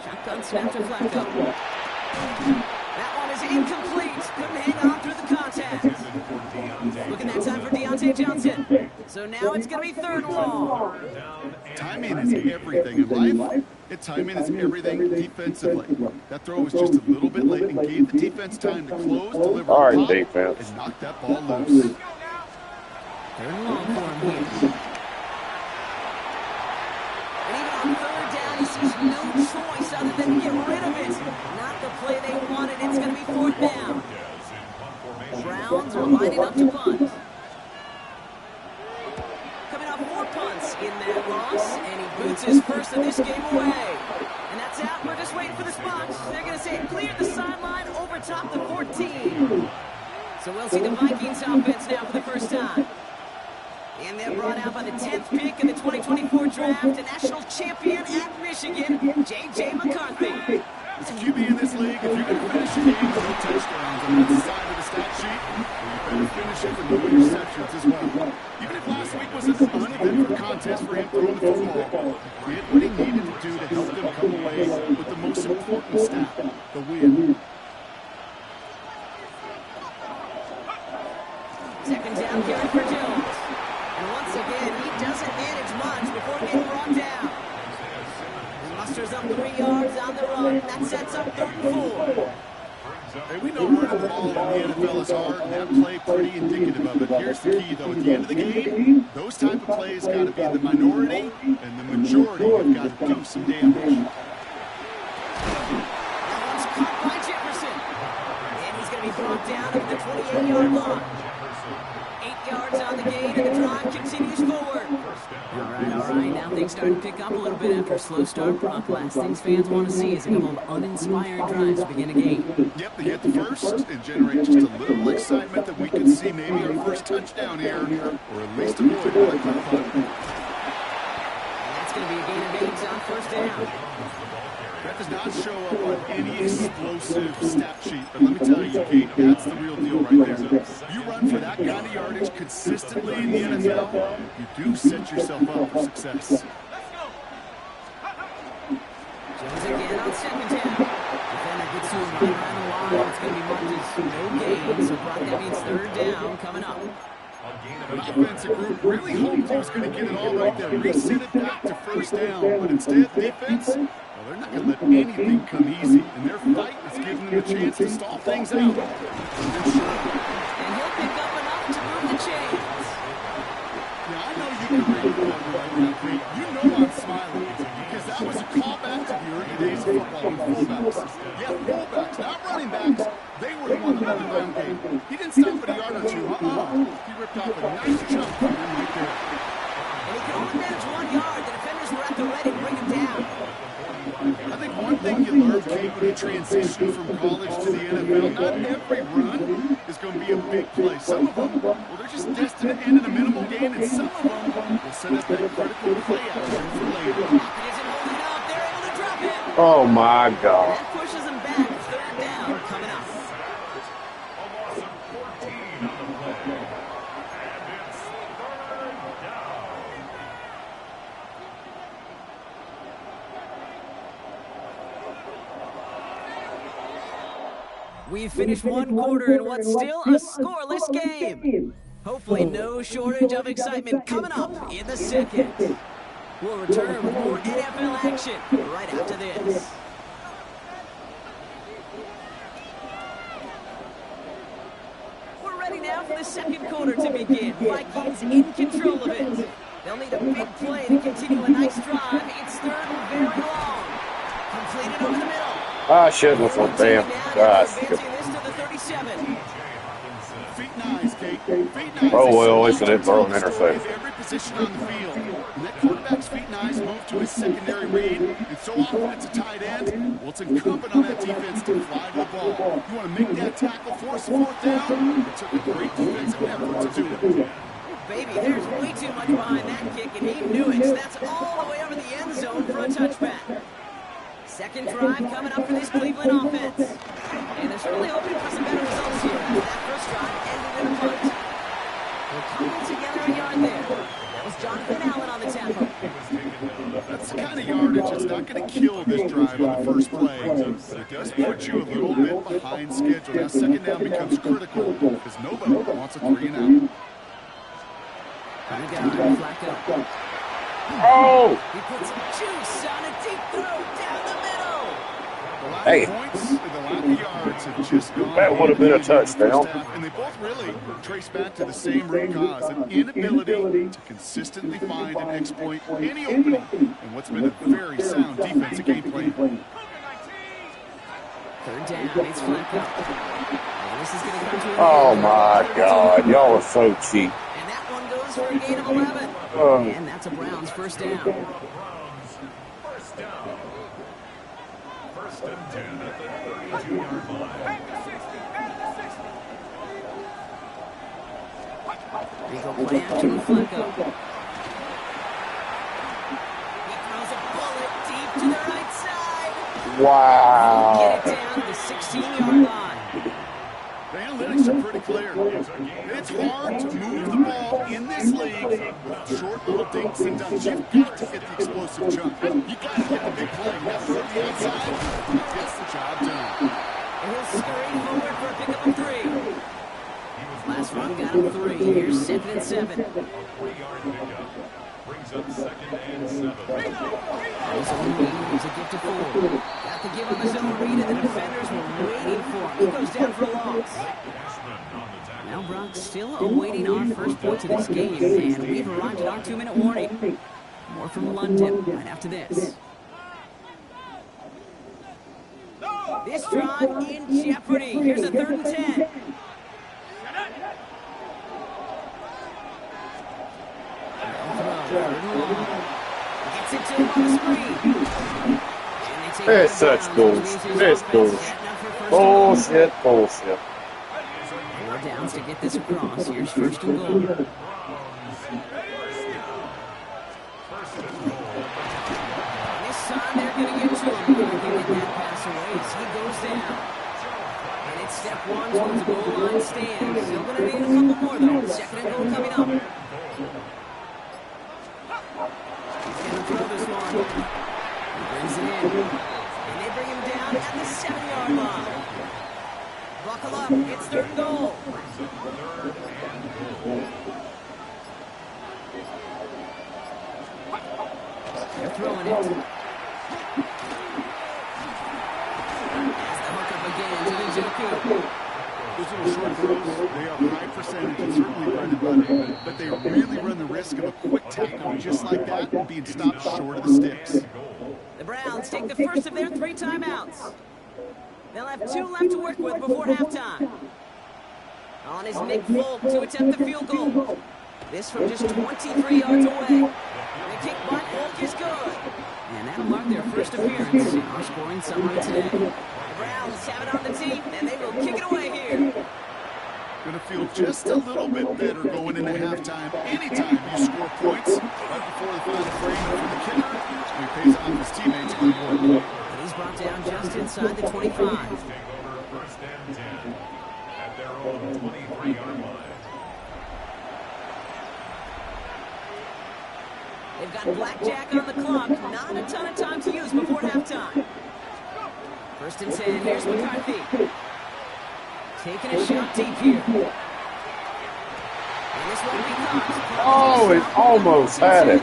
Shotgun snap to Flacco. That one is incomplete. Couldn't hang on through the contact. Looking that time for Deontay Johnson. So now it's going to be third and long. Timing is everything in life. Timing is everything defensively. That throw was just a little bit late and gave the defense time to close, deliver All the right, ball, defense. and knock that ball loose. Third and long for him here. And even on third down, he sees no choice other than to get rid of it. Not the play they wanted. It's going to be fourth down. The Browns are lining up to punt. Coming off 4 punts in that loss, and he boots his first of this game away. And that's out. We're just waiting for the spot. They're going to say it cleared the sideline over top the 14. So we'll see the Vikings offense now for the first time. And they're brought out by the 10th pick in the 2024 draft, a national champion at Michigan, J.J. McCarthy. As a QB in this league, if you're going to finish a game with no touchdowns on the side of the stat sheet, well, you better finish it with no interceptions as well. Even if last week was an uneventful contest for him throwing the football, he did what he needed to do to help them come away with the most important stat, the win. Second down carry for Jones. And once again, he doesn't manage much before getting brought down. He musters up 3 yards on the run. That sets up 3rd and 4. Hey, we know running the ball in the NFL is hard, and that play pretty indicative of it. Here's the key, though. At the end of the game, those type of plays got to be the minority, and the majority have got to do some damage. That one's caught by Jefferson. And he's going to be brought down at the 28-yard line. 8 yards on the gain, and the drive continues forward. All right. Now things starting to pick up a little bit after a slow start. Brock, last things fans want to see is a couple of uninspired drives to begin a game. Yep, they hit the first and generate just a little excitement that we could see maybe our first touchdown here, or at least avoid another quick punt. That's going to be a gain of 8 on first down. That does not show up on any explosive stat sheet, but let me tell you, Kate, that's the real deal right there. You run for that kind of yardage consistently in the NFL, you do set yourself up for success. Jones again on second down. Defender gets to him right around the line. It's going to be marked as no gain, so Brock, that means third down coming up. The offensive group really hoped he was going to get it all right there, reset it back to first down, but instead, defense, well, they're not going to let anything come easy, and their fight is giving them a chance to stall things out. And he'll pick up enough to move the chains. Now, I know you can read the ball right now, Pete. You know I'm smiling, because that was a callback to the early days of football with fullbacks. Yeah, fullbacks, not running backs. They were the one that led the ground game. He didn't stop at a yard or two. He ripped off a nice jump from him right there. And he could only manage 1 yard. The defenders were at the ready to bring him down. I think one thing you learn, Kate, when you transition from college to the NFL, not every run is going to be a big play. Some of them, well, they're just destined to end in a minimal gain, and some of them will set up that critical play action for later. He isn't holding up. They're able to drop him. Oh, my God. That pushes him back. Third down coming up. We've finished one quarter in what's still a scoreless game. Hopefully no shortage of excitement coming up in the second. We'll return with more NFL action right after this. We're ready now for the second quarter to begin. Vikings in control of it. They'll need a big play to continue a nice drive. It's third and very long. Completed over the middle. I shouldn't have thought, damn. Gosh. Advancing this to the 37. Feet nice, Kate. Feet nice. Oh, well, at least I didn't throw an interception. Every position on the field. And that quarterback's feet nice move to his secondary read. And so often it's a tight end. Well, it's incumbent on that defense to fly to the ball. You want to make that tackle, force a fourth down. It took a great defensive effort to do it. Baby, there's way too much behind that kick, and he knew it. So that's all the way over the end zone for a touchback. Second drive coming up for this Cleveland offense. And they're certainly hoping for some better results here after that first drive ended in a punt. They're coming together a yard there. That was Jonathan Allen on the tackle. That's the kind of yardage that's not going to kill this drive on the first play. But it does put you a little bit behind schedule. Now second down becomes critical because nobody wants a 3 and out. Flacco. Oh! He puts some juice on a deep throw down the middle. The lack Hey. of points and the lack of yards have just gone. That would have been a touchdown. And they both really trace back to the same root cause, an inability to consistently find and exploit any opening in what's been a very sound defensive game plan. Third down, it's Flacco. And this is going to come to an Oh, end. my God. Y'all are so cheap. And that one goes for a gain of 11. And that's a Browns first down. First and 10 at the 32-yard line. They go play action with Flacco. He throws a bullet deep to the right side. Wow. Get it down to the 16-yard line. The analytics are pretty clear. It's hard to move the ball in this league with short little dinks and dunks. You've got to get the explosive jump. You've got to get the big play. Now from the outside, gets the job done. And he'll scurry forward for a pickup of 3. Last run got him 3. Here's 2nd and 7. 3-yard pickup. Brings up 2nd and 7. Zone read is a gift to 4. Got the give on the zone read, and the defenders were waiting for him. He goes down for a loss. Now Brock still awaiting our first point of this game, and we've arrived at our 2-minute warning. More from London right after this. This drive in jeopardy. Here's a 3rd and 10. Gets it to him on the screen. And they take It's it such down, which bullshit. means his It's offense bullshit. setting up for first and goal. Bullshit. 4 downs to get this across. Here's first and goal. This time they're going to get to him before he can get that pass away as he goes down. And it's step 1 towards the goal line stand. Still going to need a couple more, though. Second and goal coming up. He's going to throw this one. He brings it in. And they bring him down at the 7-yard line. Buckle up. It's third and goal. They're throwing it. As the hookup again to the Njoku. Those little short throws, they are high percentage and certainly bread and butter, but they really run the risk of a quick tackle just like that and being stopped short of the sticks. The Browns take the first of their 3 timeouts. They'll have 2 left to work with before halftime. On is Nick Folk to attempt the field goal. This from just 23 yards away. And the kick by Folk is good. And that'll mark their first appearance in our scoring summary today. The Browns have it on the tee, and they will kick it away here. Going to feel just a little bit better going into halftime. Anytime you score points right before the final frame and for the kicker, he pays off his teammates on the board. And he's brought down just inside the 25. First and 10 at their own 23-yard line. They've got blackjack on the clock. Not a ton of time to use before halftime. First and 10. Here's McCarthy. Taking a shot deep here. And this won't be caught. Oh, it almost had it.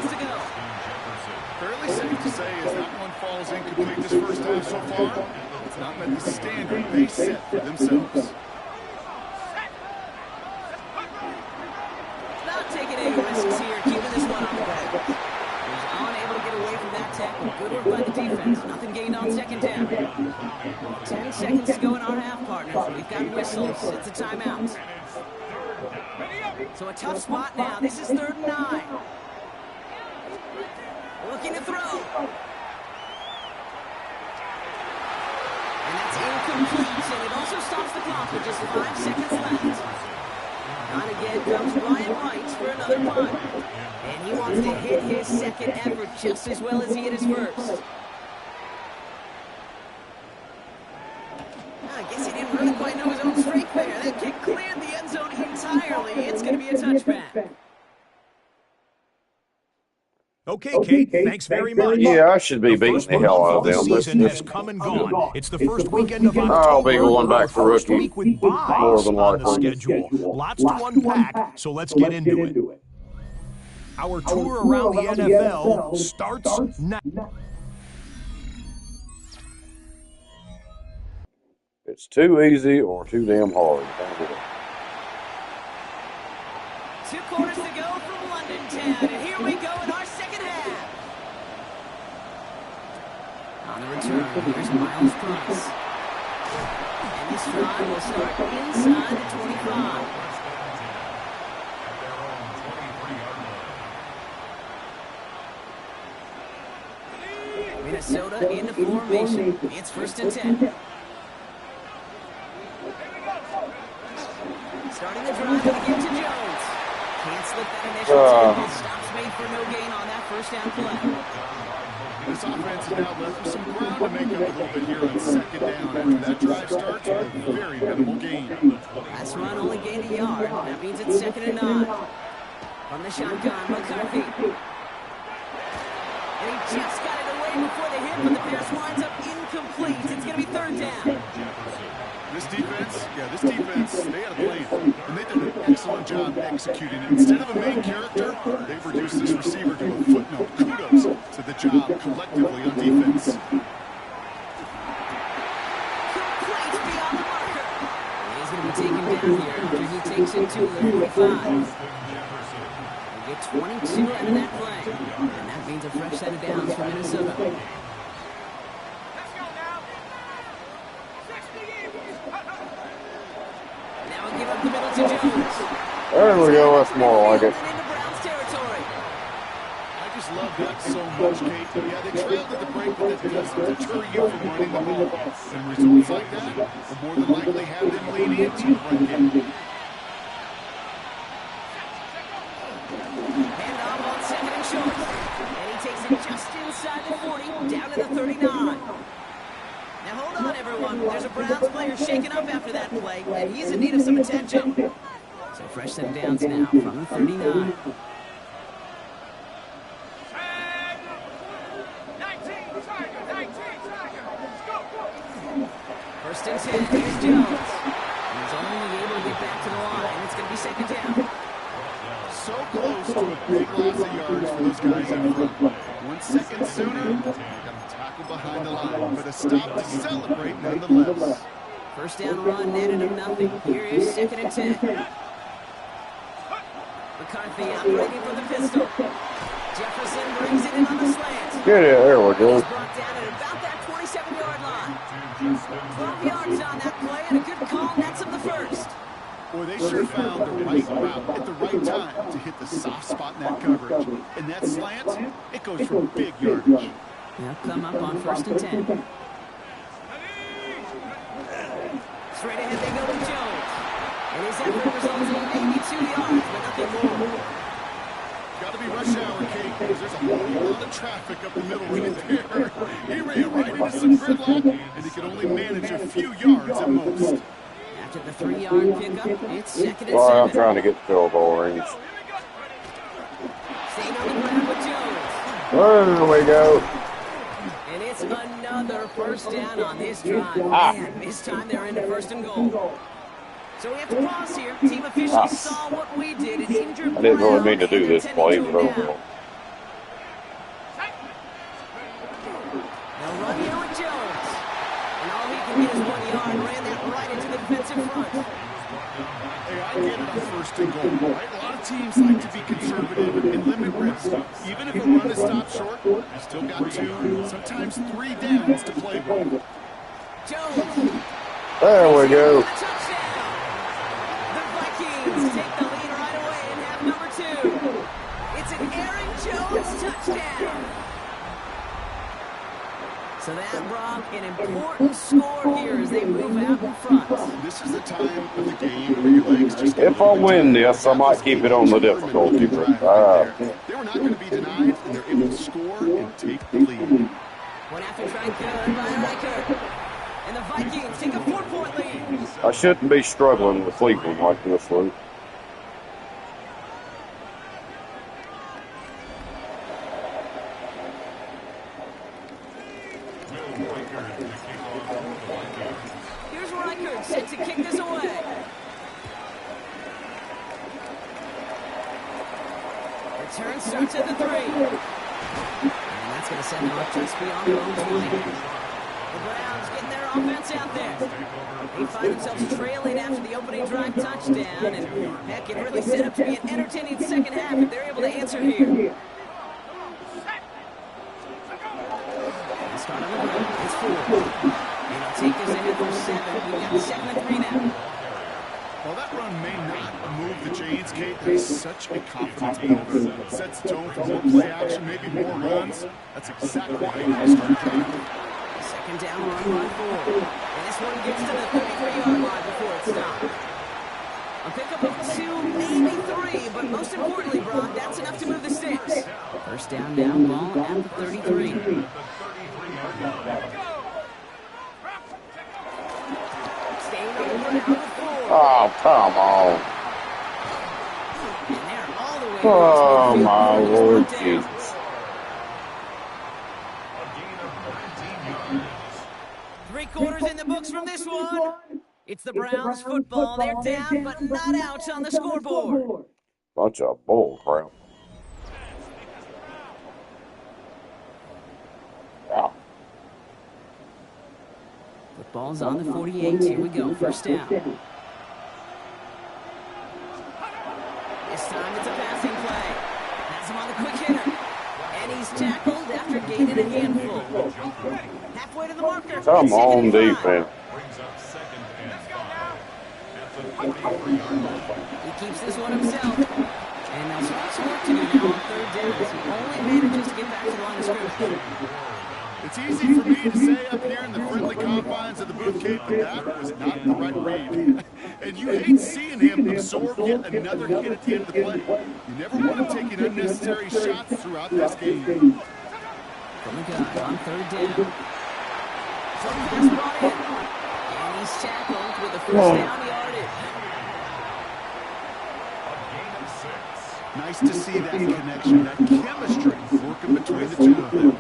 Fairly safe to say as that one falls incomplete this first half so far, it's not met the standard they set for themselves. Not taking any risks here, keeping this one on the back. He's unable to get away from that tackle. Good work by the defense. Nothing gained on second down. 10 seconds to go in our half, partners. We've got whistles. It's a timeout. So a tough spot now. This is 3rd and 9. Looking to throw. And that's incomplete. And it also stops the clock with just 5 seconds left. On again comes Ryan Wright for another punt. And he wants to hit his second effort just as well as he hit his first. I guess he didn't really quite know his own strength there. That kick cleared the end zone entirely. It's going to be a touchback. Okay, Kate, thanks very much. Yeah, I should be The beating first the hell month out of of the them. season has come and gone. It's the first weekend of I'll October. be going back to First rookie. week with More buys than on the likely. schedule. Lots to unpack, so let's get into it. Our tour around the NFL starts now. It's too easy or too damn hard. 2 quarters to go from London Town, and here we go in our second half. On the return, here's Miles Price. And this drive will start inside the 25. Minnesota in the formation. It's 1st and 10. Starting the drive to get to Jones. Can't slip that initial tackle. Stops made for no gain on that first down play. This offense is now left with some ground to make up a little bit here on second down after that drive starts with a very minimal gain. Last run only gained a yard. That means it's 2nd and 9. From the shotgun, McCarthy. And he just got it away before the hit, but the pass winds up incomplete. It's going to be 3rd down. This defense, they had a plan, and they did an excellent job executing it. Instead of a main character, they've reduced this receiver to a footnote. Kudos to the job collectively on defense. Complete beyond the marker. And he's going to be taken down here after he takes it to the 45. They get 22 out of that play, and that means a fresh set of downs for Minnesota. Give up the middle to Jones. There we go. That's more like it. Into Browns territory. so much, Kate. Yeah, they trailed at the break, but that doesn't deter you from running the ball. And results like that will more than likely have them lean into the run game. Hand off on second and short. And he takes it just inside the 40, down to the 39. Now hold on, everyone. There's a Browns player shaking up after that play, and he's in need of some attention. So fresh set of downs now from the 39. First and 10, here's Jones. He's only able to get back to the line. It's going to be second down. So close to a big loss of yards for those guys in front. 1 second sooner, they got to tackle behind the line, but a stop to celebrate nonetheless. First down run, netted him nothing. Here is second and 10. McCarthy operating from the pistol. Jefferson brings it in on the slant. Get it, there we go. He's brought down at about that 27-yard line. 12 yards on that play, and a good call nets him the first. Boy, they sure found the right route at the right time to hit the soft spot in that coverage. And that slant, it goes for big yardage. They'll come up on first and 10. Straight ahead they go with Jones. And his effort results in maybe 2 yards, but nothing more. Got to be rush hour, Kate, because there's a whole lot of traffic up the middle right there. He ran right into some gridlock, and he could only manage a few yards at most. After the 3-yard pickup, it's second and 7. Well, I'm trying to get field goal range. Staying on the ground with Jones. There we go. And it's another first down on this drive. Man, this time they're into first and goal. So we have to pause here. Team officials saw what we did and injured I didn't really mean to Brown do this and play, intended but to him overall. They'll run here with Jones. And all he can get is 1 yard. Ran that right into the defensive front. Hey, I get it on first and goal, right? A lot of teams like to be conservative and limit risk. Even if a run is stopped short, you still got 2, sometimes 3 downs to play with. Jones. There we go. Touchdown. The Vikings take the lead right away and have number 2. It's an Aaron Jones touchdown. So that, Brock, an important score here as they move out in front. This is the time of the game where your legs just get If I win this, I might keep it on the difficulty, but they were not going to be denied, and they're able to score and take the lead. One after try good by Riker. And the Vikings take a 4-point lead. I shouldn't be struggling with Cleveland like this one. Here's Riker set to kick this away. Return starts at the 3. And that's going to send them up just beyond their own 20. The Browns getting their offense out there. They find themselves trailing after the opening drive touchdown. And heck, it really set up to be an entertaining second half if they're able to answer here. They start on the run. It's 4. And they'll take this ahead for 7. We've got 2nd and 3 now. While that run may not move the chains, Kate, that's such a confidence builder. It sets the tone for more play action, maybe more runs. That's exactly how you start a drive. Second down run by 4. And this one gets to the 33-yard line before it's stopped. A pickup of 2, maybe 3, but most importantly, Brock, that's enough to move the sticks. First down now, ball at the 33. Staying on the ground with 4. Oh, come on. And they're all the way Oh, across midfield my for this Lord first down. Jesus. 3 quarters in the books from this one. It's the Browns football. They're down, but not out on the scoreboard. Bunch of bull crap. Yeah. Football's on the 48. Here we go. First down. This time it's a passing play. Has him on the quick hitter. And he's tackled after gaining a handful. Halfway to the marker. Come It's second on, and 5. defense. He keeps this one himself. And they'll still have some work to do now on third down as he only manages to get back to the line of scrimmage. It's easy for me to say up here in the friendly confines of the booth, Kate, but that was not the right read. And you hate seeing him absorb yet another hit at the end of the play. You never want him taking unnecessary shots throughout this game. From the gun on third down. So pass brought in. And he's tackled with a first down yardage. Nice to see that connection, that chemistry working between the two of them.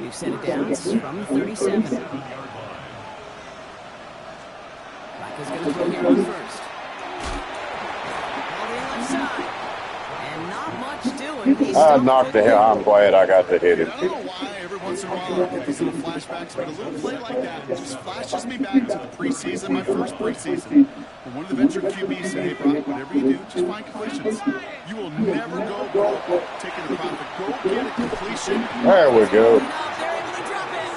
We've set it down from 37. Flacco's going to throw here on first. Ball to the left side. And not much doing. I knocked the hell. I'm glad I got to hit him. I don't know why every once in a while I get these little flashbacks, but a little play like that just flashes me back to the preseason, my first preseason. When one of the veteran QBs said, hey, Brock, whatever you do, just find completions. You will never go broke taking the profit. Go get a completion. There we go. They're able to drop it.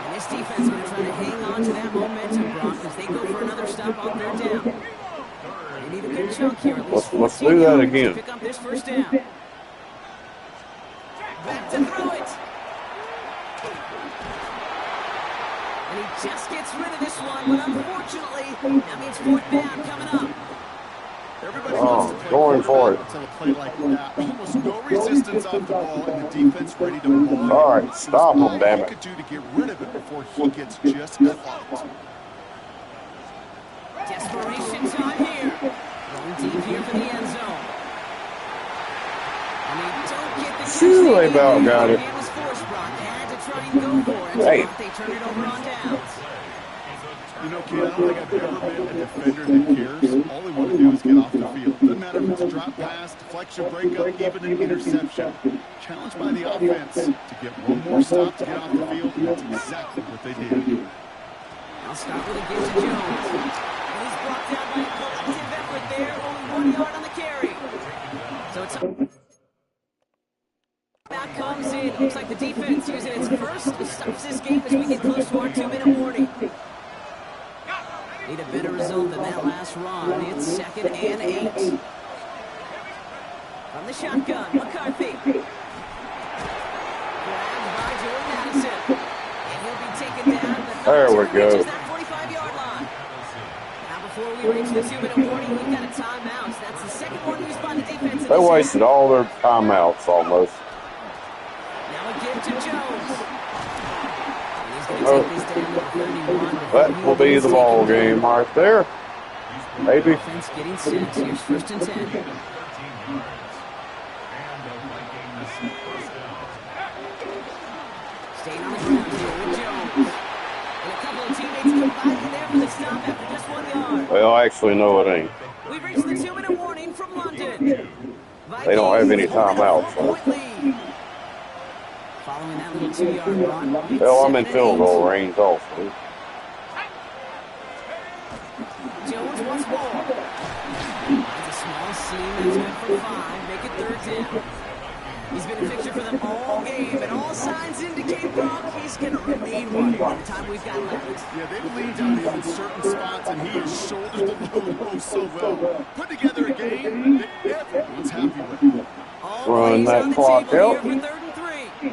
And this defense is going to try to hang on to that momentum, Brock, as they go for another stop on third down. They need a good chunk here. At least Let's do that again. pick up this first down. Back to throw it. And he just gets rid of this one, but unfortunately, that means fourth down coming up. Everybody wants to play going for it. until a play like that. Almost no resistance off the ball, and the defense ready to move. All right, stop him, damn All it. he could do to get rid of it before he gets just clocked. Desperation time here. Going deep here for the end zone. And they don't get the Phew, they about got it. It was forced, Brock. They had to try and go for it. Hey. They turn it over on downs. You know, kid, I don't think I've ever been a defender that cares. All they want to do is get off the field. Doesn't matter if it's a drop pass, deflection, breakup, even an interception. Challenged by the offense to get one more stop to get off the field, and that's exactly what they did. I'll start with a give to Jones. And he's brought down by a collective effort there. Only 1 yard on the carry. So it's back comes in. Looks like the defense using its first stops this game as we get close to our 2-minute warning. Need a better result than that last run. It's 2nd and 8. From the shotgun, McCarthy. Grabbed by Jordan Addison. And he'll be taken down. There we go. Reaches that 45-yard line. Now before we reach the 2-minute warning, we've got a timeout. That's the second one used by the defense. They wasted all their timeouts almost. Now a give to Jones. He's going to take this down to 31. That will be the ball game right there. Maybe. Offense getting set. Here's 1st and 10. Staying on the ground here with Jones. And a couple of teammates combining there for the stop after just 1 yard. Well, actually, no, it ain't. We've reached the 2-minute warning from London. They don't have any timeouts. So. Following that little 2-yard run. Well, I'm in field goal range also. Jones once more. It's a small seam that's good for 5. Make it 3rd down. He's been a fixture for them all game, and all signs indicate, Brock, he's going to remain one by the time we've got left. Yeah, they've leaned on him in certain spots, and he has shouldered the load so well. Put together a game that everyone's happy with. Run that clock out. For 3rd and 3.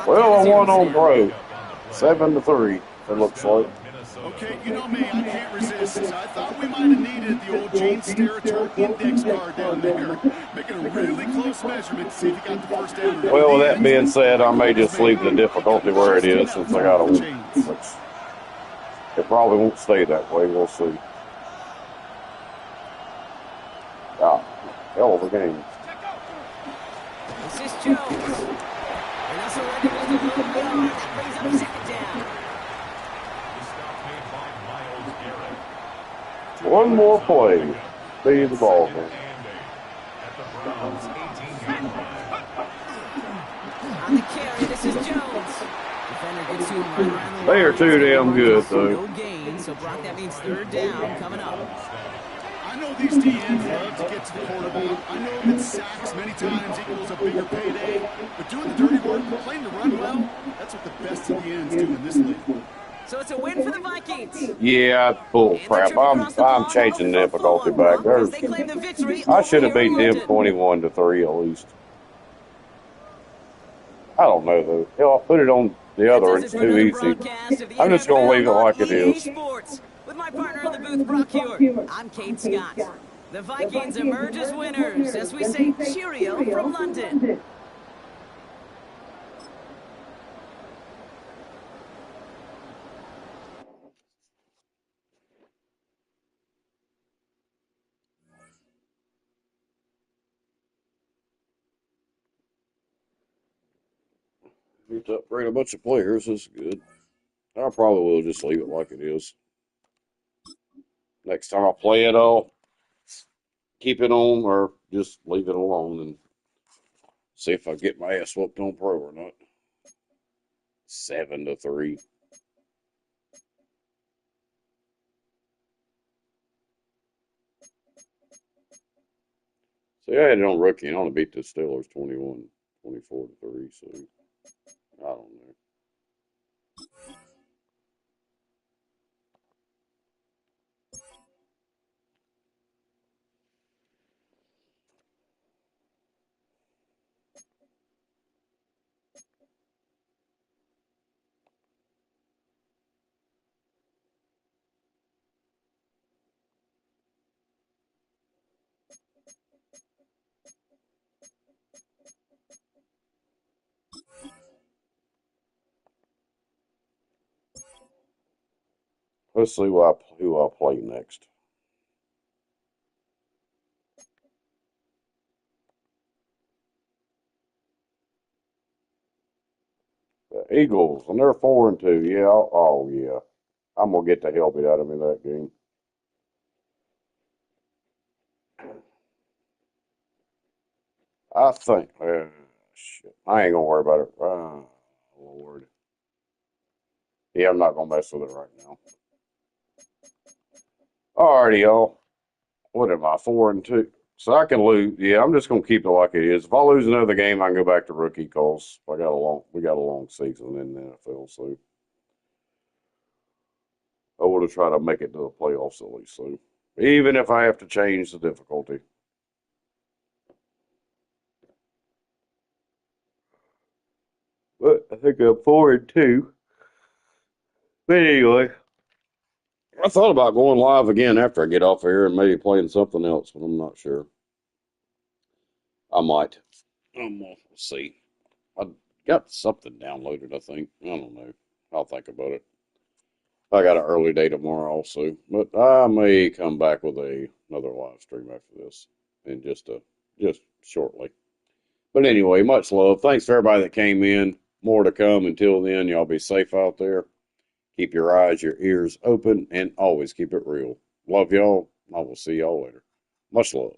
Well, a one on pro. 7-3, it looks like. Okay, you know me, I can't resist. I thought we might have needed the old Gene Steratore index card down there. Making a really close measurement to see if he got the first down. Well, with that being said, I may just leave the difficulty where it is since I got a win. It probably won't stay that way. We'll see. Ah, hell of a game. This is Jones. And that's a record with the low yard. That brings up 2nd down. One more play. Be the ball game. On the carry, this is Jones. Defender gets to him right around the They line. are too damn good, though. No gain, so Brock, that means third down coming up. I know these DNs love to get to the quarterback. I know that sacks many times equals a bigger payday. But doing the dirty work, playing to run well, that's what the best of the ends do in this league. So it's a win for the Vikings. Yeah, bull crap. I'm changing the difficulty back there. I should have beat them 21-3 at least. I don't know though. Hell, I'll put it on the other. It's too easy. I'm just gonna leave it like it is. With my partner in the booth, Brock Hewitt, I'm Kate Scott. The Vikings emerge as winners as we say cheerio from London. Need to upgrade a bunch of players. This is good. I probably will just leave it like it is. Next time I play it, I'll keep it on or just leave it alone and see if I get my ass whooped on pro or not. 7-3. See, I had it on rookie and I only beat the Steelers 24-3. So I don't know. Let's see who I play next. The Eagles, and they're 4-2. Yeah, oh yeah. I'm gonna get the hell beat out of me that game. I think. Shit. I ain't gonna worry about it. Lord. Yeah, I'm not gonna mess with it right now. Alrighty, y'all. What am I, 4-2? So I can lose. Yeah, I'm just gonna keep it like it is. If I lose another game, I can go back to rookie calls. We got a long season in the NFL, so I want to try to make it to the playoffs at least. So even if I have to change the difficulty. But I think I'm 4-2. But anyway, I thought about going live again after I get off here and maybe playing something else, but I'm not sure. I might. We'll see. I got something downloaded, I think. I don't know. I'll think about it. I got an early day tomorrow also, but I may come back with another live stream after this, and just shortly. But anyway, much love. Thanks for everybody that came in. More to come. Until then, y'all be safe out there. Keep your eyes, your ears open, and always keep it real. Love y'all. I will see y'all later. Much love.